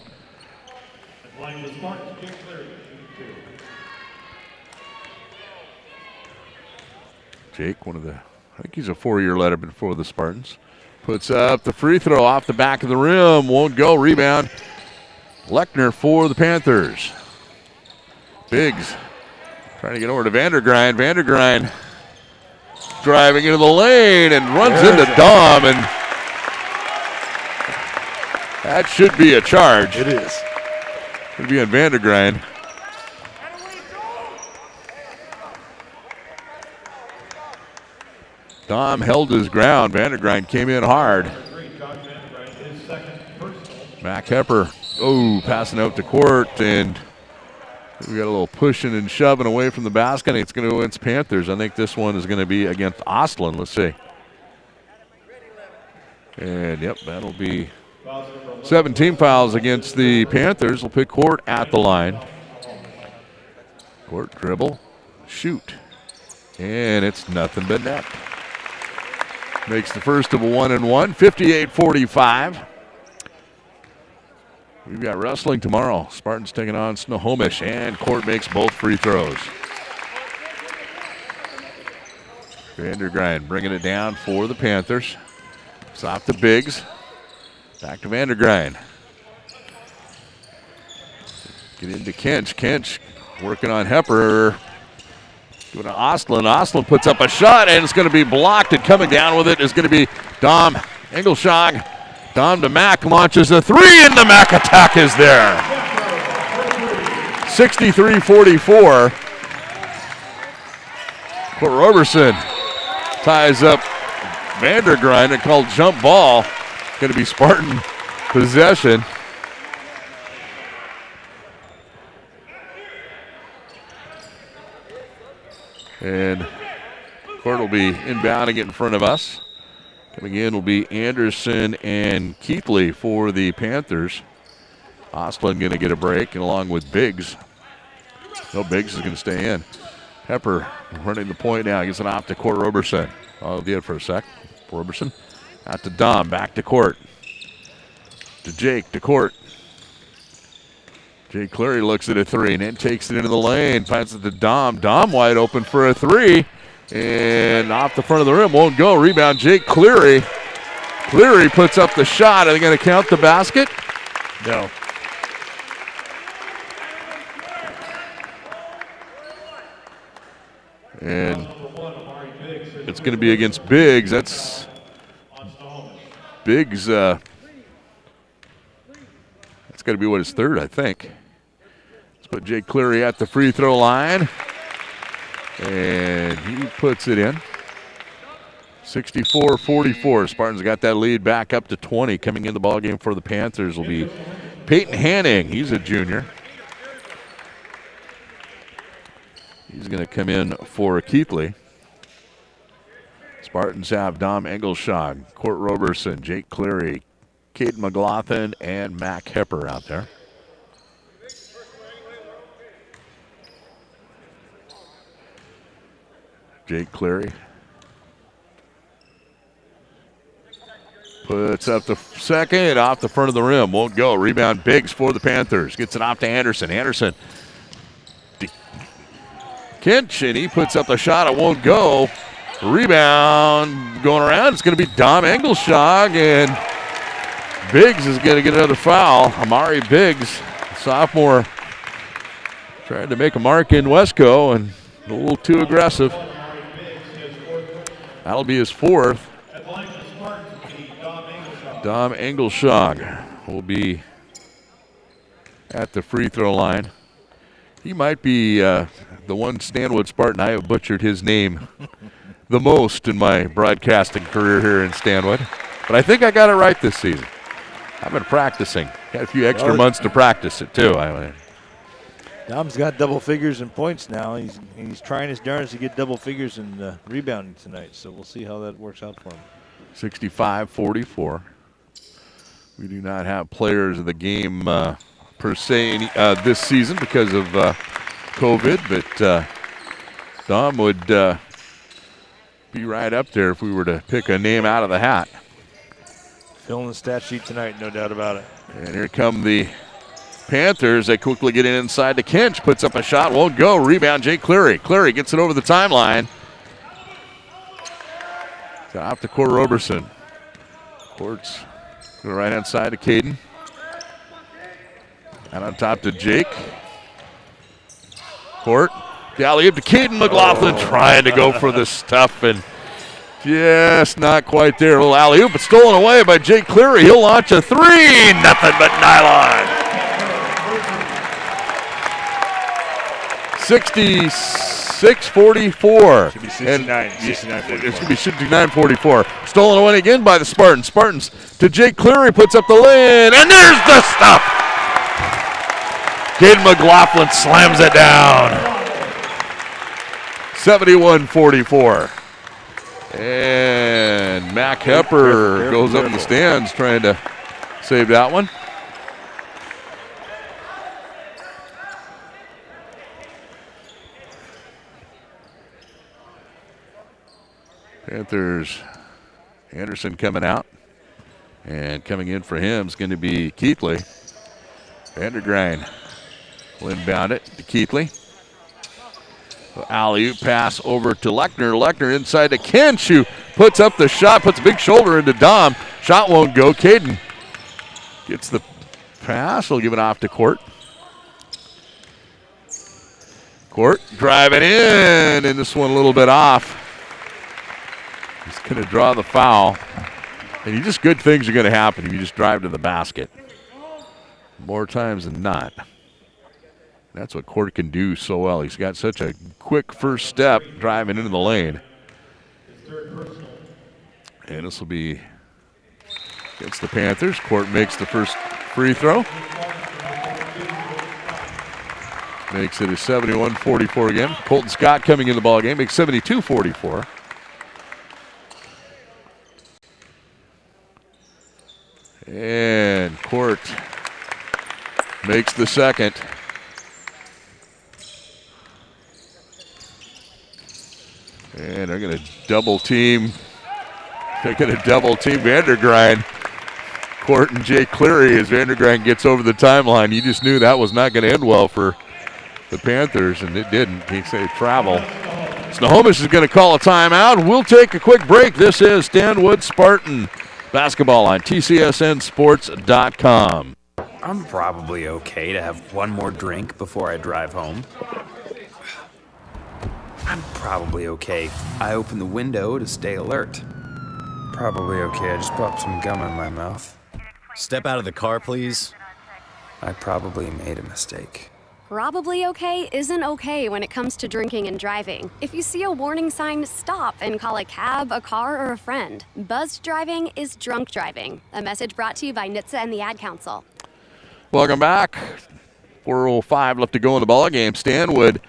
Jake, I think he's a 4-year letterman for the Spartans. Puts up the free throw off the back of the rim. Won't go. Rebound. Lechner for the Panthers. Biggs trying to get over to Vandergrind. Vandergrind driving into the lane and runs into Dom, and that should be a charge. It is. It'll be on Vandergrind. Dom held his ground. Vandergrind came in hard. Mac Hepper, passing out to Court, and we got a little pushing and shoving away from the basket. It's going to go against Panthers. I think this one is going to be against Ostlund. Let's see. And, yep, that'll be 17 fouls against the Panthers. We'll pick Court at the line. Court dribble, shoot. And it's nothing but net. Makes the first of a 1-and-1, 58-45. We've got wrestling tomorrow. Spartans taking on Snohomish, and Court makes both free throws. Vandergrind bringing it down for the Panthers. It's off to Biggs. Back to Vandergrind. Get into Kench. Kench working on Hepper. Going to Ostlund. Ostlund puts up a shot, and it's going to be blocked, and coming down with it is going to be Dom Engelshog. Dom to Mack, launches a three, and the Mack attack is there. 63-44. Court Roberson ties up Vandergrind and called jump ball. Going to be Spartan possession. And Court will be inbounding it in front of us. Coming in will be Anderson and Keithley for the Panthers. Ostlund going to get a break, and along with Biggs. No, Biggs is going to stay in. Hepper running the point now. Gets it off to Court Roberson. I'll do it for a sec. Roberson. Out to Dom. Back to Court. To Jake. To Court. Jake Cleary looks at a three and then takes it into the lane. Finds it to Dom. Dom wide open for a three. And off the front of the rim. Won't go. Rebound Jake Cleary. Cleary puts up the shot. Are they going to count the basket? No. And it's going to be against Biggs. That's Biggs. That's got to be his third, I think. Let's put Jake Cleary at the free throw line. And he puts it in. 64-44. Spartans got that lead back up to 20. Coming in the ballgame for the Panthers will be Peyton Hanning. He's a junior. He's going to come in for Keithley. Spartans have Dom Engelshog, Court Roberson, Jake Cleary, Caden McLaughlin, and Mac Hepper out there. Jake Cleary puts up the second off the front of the rim. Won't go. Rebound Biggs for the Panthers. Gets it off to Anderson. Anderson. Kinch, and he puts up the shot. It won't go. Rebound going around. It's going to be Dom Engelshog, and Biggs is going to get another foul. Amari Biggs, sophomore, trying to make a mark in Wesco and a little too aggressive. That'll be his fourth. Dom Engelshog will be at the free throw line. He might be the one Stanwood Spartan I have butchered his name the most in my broadcasting career here in Stanwood. But I think I got it right this season. I've been practicing. Got a few extra months to practice it, too. Dom's got double figures in points now. He's trying his darndest to get double figures in rebounding tonight, so we'll see how that works out for him. 65-44. We do not have players of the game per se this season because of COVID, but Dom would be right up there if we were to pick a name out of the hat. Filling the stat sheet tonight, no doubt about it. And here come the Panthers. They quickly get inside to Kinch. Puts up a shot, won't go. Rebound, Jake Cleary. Cleary gets it over the timeline. Off to Court Roberson. Court's to the right-hand side to Caden. And on top to Jake. Court. The alley-oop to Caden McLaughlin trying to go for the stuff and just not quite there. A little alley-oop, but stolen away by Jake Cleary. He'll launch a three. Nothing but nylon. 66-44. Should be 69. 69-44. It should be 69-44. Stolen away again by the Spartans. Spartans to Jake Cleary, puts up the lid, and there's the stuff. Caden McLaughlin slams it down. 71-44. And Mac Hepper goes up in the stands trying to save that one. Panthers, Anderson coming out. And coming in for him is going to be Keithley. Vandergrind will inbound it to Keithley. Alley-oop pass over to Lechner. Lechner inside to Kinch, who puts up the shot, puts a big shoulder into Dom. Shot won't go. Caden gets the pass. He'll give it off to Court. Court driving in, and this one a little bit off. He's going to draw the foul. And just good things are going to happen if you just drive to the basket. More times than not. That's what Court can do so well. He's got such a quick first step driving into the lane. And this will be against the Panthers. Court makes the first free throw. Makes it a 71-44 again. Colton Scott coming in the ball game makes 72-44. And Court makes the second. And they're going to double team. They're going to double team Vandergrind. Court and Jake Cleary as Vandergrind gets over the timeline. You just knew that was not going to end well for the Panthers, and it didn't. He said travel. Snohomish is going to call a timeout. We'll take a quick break. This is Stanwood Spartan basketball on TCSNsports.com. I'm probably okay to have one more drink before I drive home. I'm probably okay. I open the window to stay alert. Probably okay. I just popped some gum in my mouth. Step out of the car, please. I probably made a mistake. Probably okay isn't okay when it comes to drinking and driving. If you see a warning sign, stop and call a cab, a car, or a friend. Buzzed driving is drunk driving. A message brought to you by NHTSA and the Ad Council. Welcome back. 4:05 left to go in the ball game. Stanwood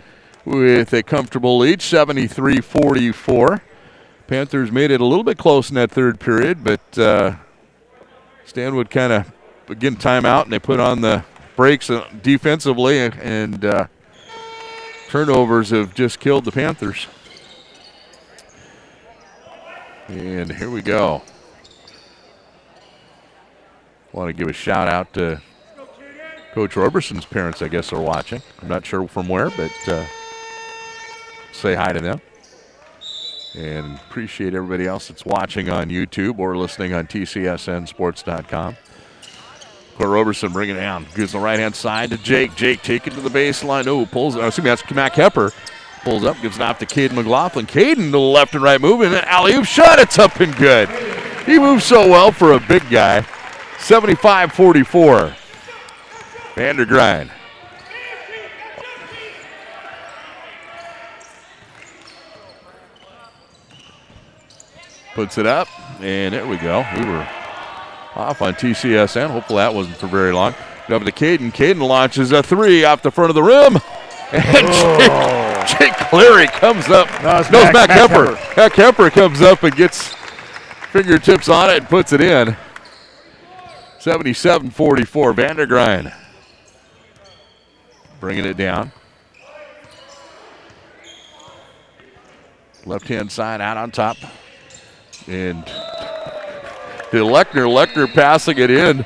with a comfortable lead, 73-44. Panthers made it a little bit close in that third period, but Stanwood kind of, again, timeout, and they put on the brakes defensively, and turnovers have just killed the Panthers. And here we go. Want to give a shout out to Coach Roberson's parents, I guess, are watching. I'm not sure from where, but say hi to them. And appreciate everybody else that's watching on YouTube or listening on TCSNsports.com. Court Roberson bringing it down. Gives the right-hand side to Jake. Jake taking to the baseline. Oh, pulls. Excuse me, that's Mac Hepper. Pulls up, gives it off to Caden McLaughlin. Caden to the left and right moving. And alley-oop shot. It's up and good. He moves so well for a big guy. 75-44. Vandergrind. Puts it up, and there we go. We were off on TCSN. Hopefully that wasn't for very long. Over to Caden. Caden launches a three off the front of the rim. And Jake Cleary comes up. No, it's Matt Kemper. Matt Kemper comes up and gets fingertips on it and puts it in. 77-44. Vandergrind bringing it down. Left-hand side out on top. And to Lechner passing it in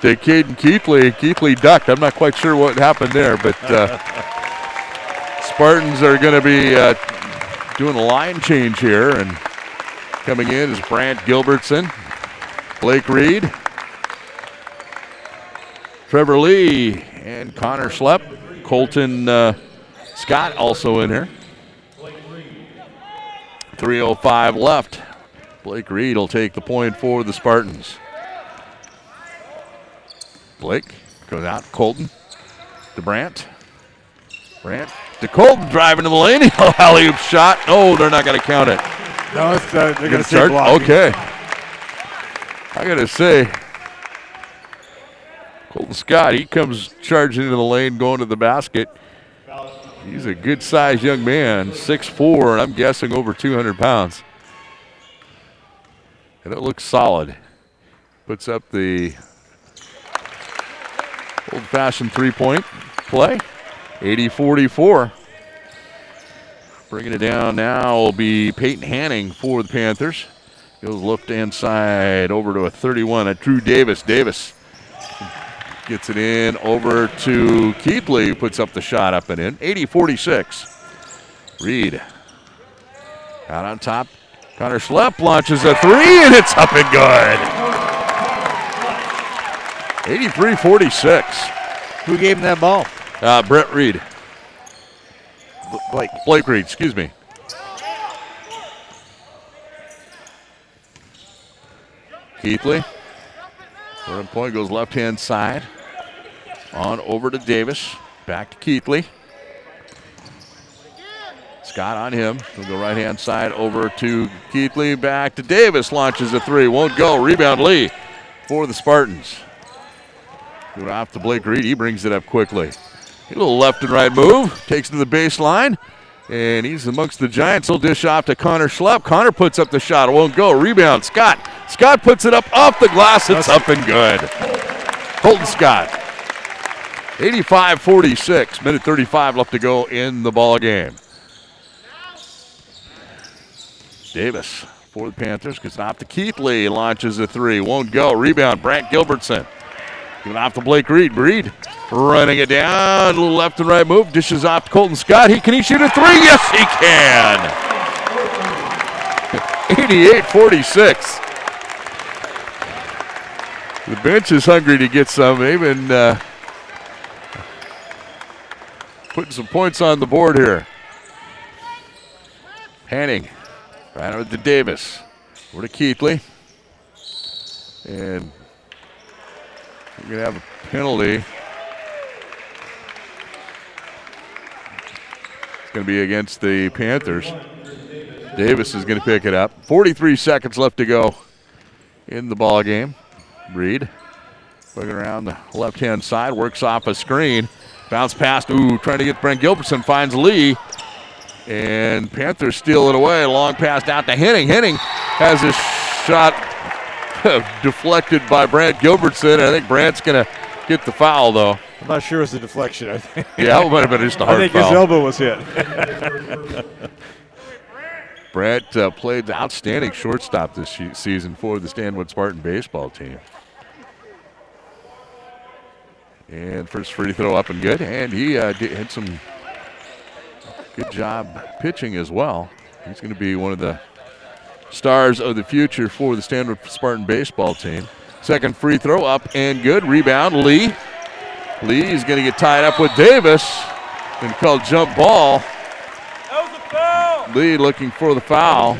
to Caden Keithley. Keithley ducked. I'm not quite sure what happened there, but Spartans are going to be doing a line change here. And coming in is Brant Gilbertson, Blake Reed, Trevor Lee, and Connor Schlepp. Colton Scott also in here. 3:05 left. Blake Reed will take the point for the Spartans. Blake goes out. Colton to Brant. Brant to Colton, driving to the lane. Alley-oop shot. Oh, they're not going to count it. No, it's, they're going to start blocking. Okay. I got to say, Colton Scott, he comes charging into the lane, going to the basket. He's a good-sized young man, 6'4", and I'm guessing over 200 pounds. And it looks solid. Puts up the old-fashioned three-point play, 80-44. Bringing it down now will be Peyton Hanning for the Panthers. Goes left-hand side over to a 31, a Drew Davis. Davis gets it in over to Keithley, who puts up the shot up and in. 80-46. Reed out on top. Connor Schlepp launches a three, and it's up and good. 83-46. Who gave him that ball? Brett Reed. Blake Reed, excuse me. Keithley. Third point goes left-hand side. On over to Davis. Back to Keithley. Scott on him. He'll go right-hand side over to Keithley. Back to Davis. Launches a three. Won't go. Rebound Lee for the Spartans. Going off to Blake Reed. He brings it up quickly. A little left and right move. Takes it to the baseline. And he's amongst the Giants. He'll dish off to Connor Schlepp. Connor puts up the shot. It won't go. Rebound. Scott. Scott puts it up off the glass. It's up and good. Colton Scott. 85-46. Minute 35 left to go in the ball game. Davis for the Panthers gets off to Keithley. Launches a three. Won't go. Rebound. Brant Gilbertson. Giving off to Blake Reed. Reed running it down. A little left and right move. Dishes off to Colton Scott. Can he shoot a three? Yes, he can. 88-46. The bench is hungry to get some. They've been putting some points on the board here. Hanning. Right over to Davis. Over to Keithley. And we're going to have a penalty. It's going to be against the Panthers. Davis is going to pick it up. 43 seconds left to go in the ball game. Reed looking around the left-hand side, works off a screen. Bounce pass, trying to get Brent Gilbertson, finds Lee. And Panthers steal it away. Long pass out to Henning. Henning has a shot deflected by Brant Gilbertson. I think Brant's going to get the foul, though. I'm not sure it was a deflection. I think. Yeah, it might have been just a hard foul. I think his elbow was hit. Brant played the outstanding shortstop this season for the Stanwood Spartan baseball team. And first free throw up and good. And he had some good job pitching as well. He's going to be one of the stars of the future for the Stanwood Spartan baseball team. Second free throw up and good. Rebound, Lee. Lee is going to get tied up with Davis. Been called jump ball. That was a foul. Lee looking for the foul.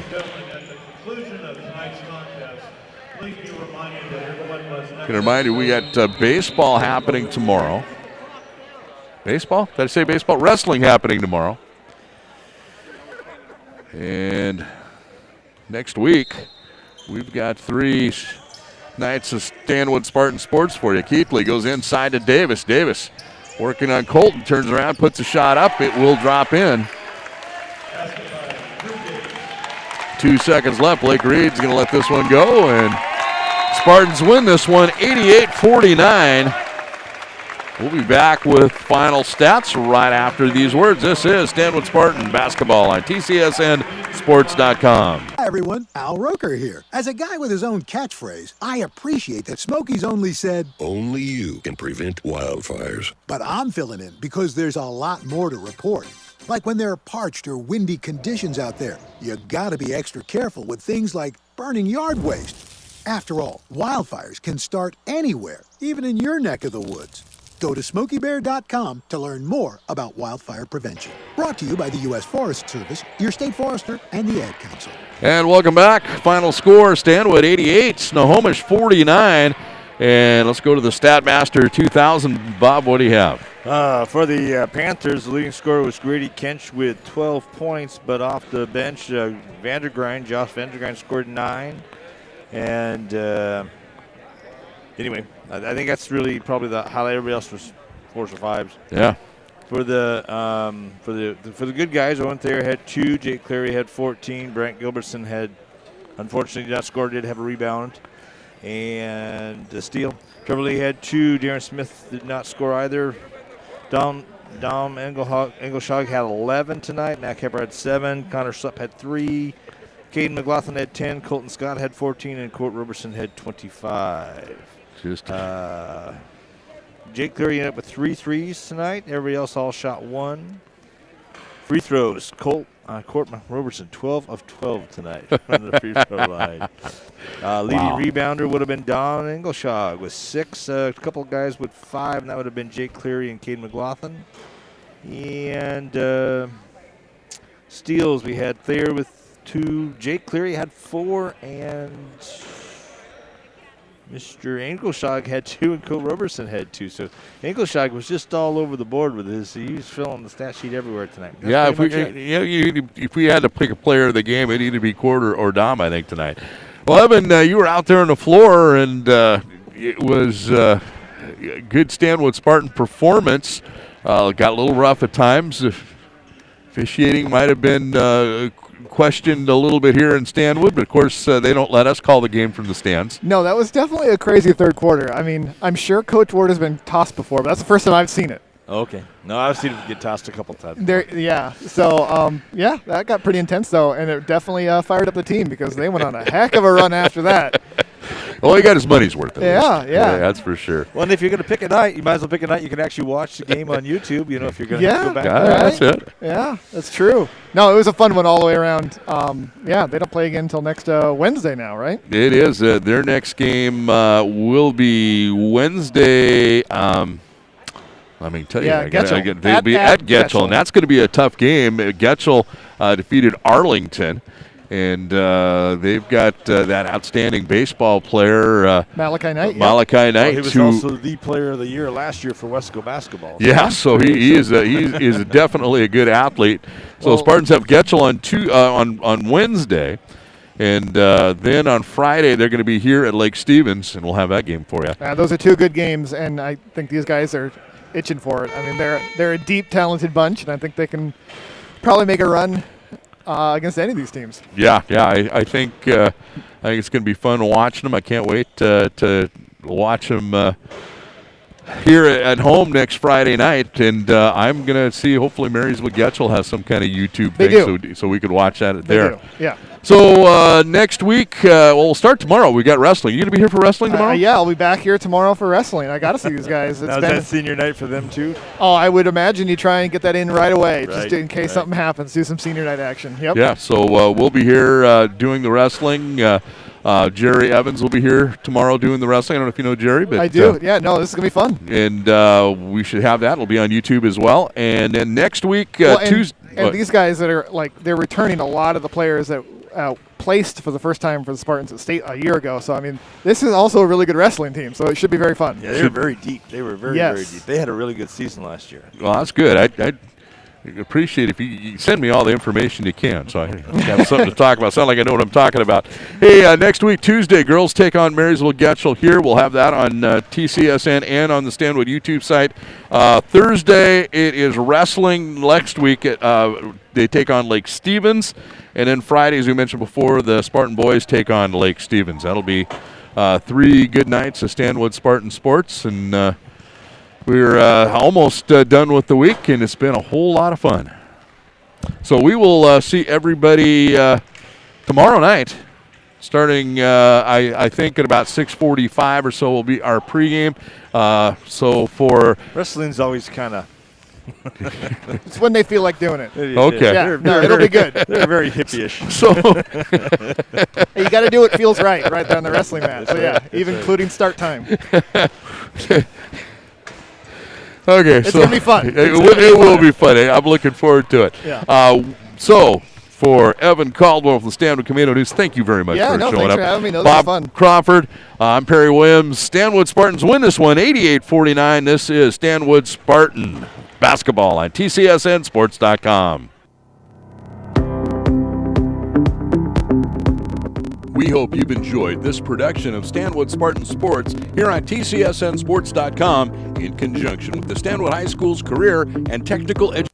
Can remind you, we got baseball happening tomorrow. Baseball? Did I say baseball? Wrestling happening tomorrow. And next week, we've got 3 nights of Stanwood Spartan Sports for you. Keithley goes inside to Davis. Davis working on Colton, turns around, puts a shot up. It will drop in. 2 seconds left. Blake Reed's going to let this one go, and Spartans win this one 88-49. We'll be back with final stats right after these words. This is Stanwood Spartan Basketball on TCSNSports.com. Hi, everyone. Al Roker here. As a guy with his own catchphrase, I appreciate that Smokey's only said, "Only you can prevent wildfires." But I'm filling in because there's a lot more to report. Like when there are parched or windy conditions out there, you gotta be extra careful with things like burning yard waste. After all, wildfires can start anywhere, even in your neck of the woods. Go to SmokeyBear.com to learn more about wildfire prevention. Brought to you by the U.S. Forest Service, your state forester, and the Ad Council. And welcome back. Final score, Stanwood 88, Snohomish 49. And let's go to the Statmaster 2000. Bob, what do you have? For the Panthers, the leading scorer was Grady Kench with 12 points, but off the bench, Josh Vandergrind scored 9. And anyway, I think that's really probably the highlight. Everybody else was 4s or 5s. Yeah. For the good guys, Owen Thayer had 2. Jake Clary had 14. Brent Gilbertson had, unfortunately, not scored. Did have a rebound and a steal. Trevor Lee had 2. Darren Smith did not score either. Dom Engelshog had 11 tonight. Nat Kepper had 7. Connor Supp had 3. Caden McLaughlin had 10. Colton Scott had 14, and Court Roberson had 25. Jake Cleary ended up with 3 threes tonight. Everybody else all shot 1. Free throws. Court Roberson, 12 of 12 tonight on the free throw line. Leading rebounder would have been Don Engelshog with 6. A couple of guys with 5, and that would have been Jake Cleary and Caden McLaughlin. And steals, we had Thayer with 2. Jake Cleary had 4, and Mr. Engelshog had 2, and Cole Roberson had 2. So Engelshog was just all over the board with his. He was filling the stat sheet everywhere tonight. That's if we had to pick a player of the game, it'd either be Court or Dom, I think, tonight. Well, Evan, you were out there on the floor, and it was a good Stanwood Spartan performance. Got a little rough at times. Officiating might have been questioned a little bit here in Stanwood, but of course they don't let us call the game from the stands. No, that was definitely a crazy third quarter. I mean, I'm sure Coach Ward has been tossed before, but that's the first time I've seen it. Okay. No, I've seen him get tossed a couple times. So that got pretty intense though, and it definitely fired up the team because they went on a heck of a run after that. Well, he got his money's worth. Yeah, that's for sure. Well, and if you're going to pick a night, you might as well pick a night you can actually watch the game on YouTube, if you're going to go back. That's it. Yeah, that's true. No, it was a fun one all the way around. They don't play again until next Wednesday now, right? It is. Their next game will be Wednesday. Let me tell you, they'll be at Getchell, and that's going to be a tough game. Getchell defeated Arlington. And they've got that outstanding baseball player, Malachi Knight. Malachi Knight, he was also the player of the year last year for Wesco basketball. Yeah, so he is definitely a good athlete. So Spartans have Getchell on Wednesday, and then on Friday they're going to be here at Lake Stevens, and we'll have that game for you. Those are 2 good games, and I think these guys are itching for it. I mean, they're a deep, talented bunch, and I think they can probably make a run against any of these teams. Yeah, I think it's going to be fun watching them. I can't wait to watch them here at home next Friday night, and I'm going to see. Hopefully, Marysville Getchell has some kind of YouTube thing, so we could watch that there. They do. Yeah. So next week, we'll start tomorrow. We got wrestling. You going to be here for wrestling tomorrow? Yeah, I'll be back here tomorrow for wrestling. I got to see these guys. Now, is that senior night for them too? Oh, I would imagine you try and get that in right away, just in case something happens. Do some senior night action. Yep. Yeah. So we'll be here doing the wrestling. Jerry Evans will be here tomorrow doing the wrestling. I don't know if you know Jerry, but I do. This is gonna be fun. And we should have that. It'll be on YouTube as well. And then next week, Tuesday. And these guys that are they're returning a lot of the players that placed for the first time for the Spartans at state a year ago. So I mean, this is also a really good wrestling team. So it should be very fun. Yeah, they were very deep. They were very deep. They had a really good season last year. Well, that's good. appreciate if you send me all the information you can, so I have something to talk about. Sound like I know what I'm talking about. Hey, next week, Tuesday, girls take on Marysville Getchell here. We'll have that on TCSN and on the Stanwood YouTube site. Thursday, it is wrestling. Next week, they take on Lake Stevens. And then Friday, as we mentioned before, the Spartan boys take on Lake Stevens. That'll be 3 good nights of Stanwood Spartan Sports, and we're almost done with the week, and it's been a whole lot of fun. So we will see everybody tomorrow night, starting, I think, at about 6:45 or so will be our pregame. So for wrestling's always kind of. It's when they feel like doing it. Okay. Yeah, no, it'll be good. They're very hippie-ish. So hey, you got to do what feels right there on the wrestling mat. So yeah, even including start time. Okay, it's gonna be fun. It will be fun. I'm looking forward to it. Yeah. So for Evan Caldwell from the Stanwood Commando News, thank you very much for showing thanks up. for having me. No, Bob this was fun. Crawford, I'm Perry Williams. Stanwood Spartans win this one, 88-49. This is Stanwood Spartan basketball on TCSNSports.com. We hope you've enjoyed this production of Stanwood Spartan Sports here on TCSNSports.com in conjunction with the Stanwood High School's Career and Technical Education.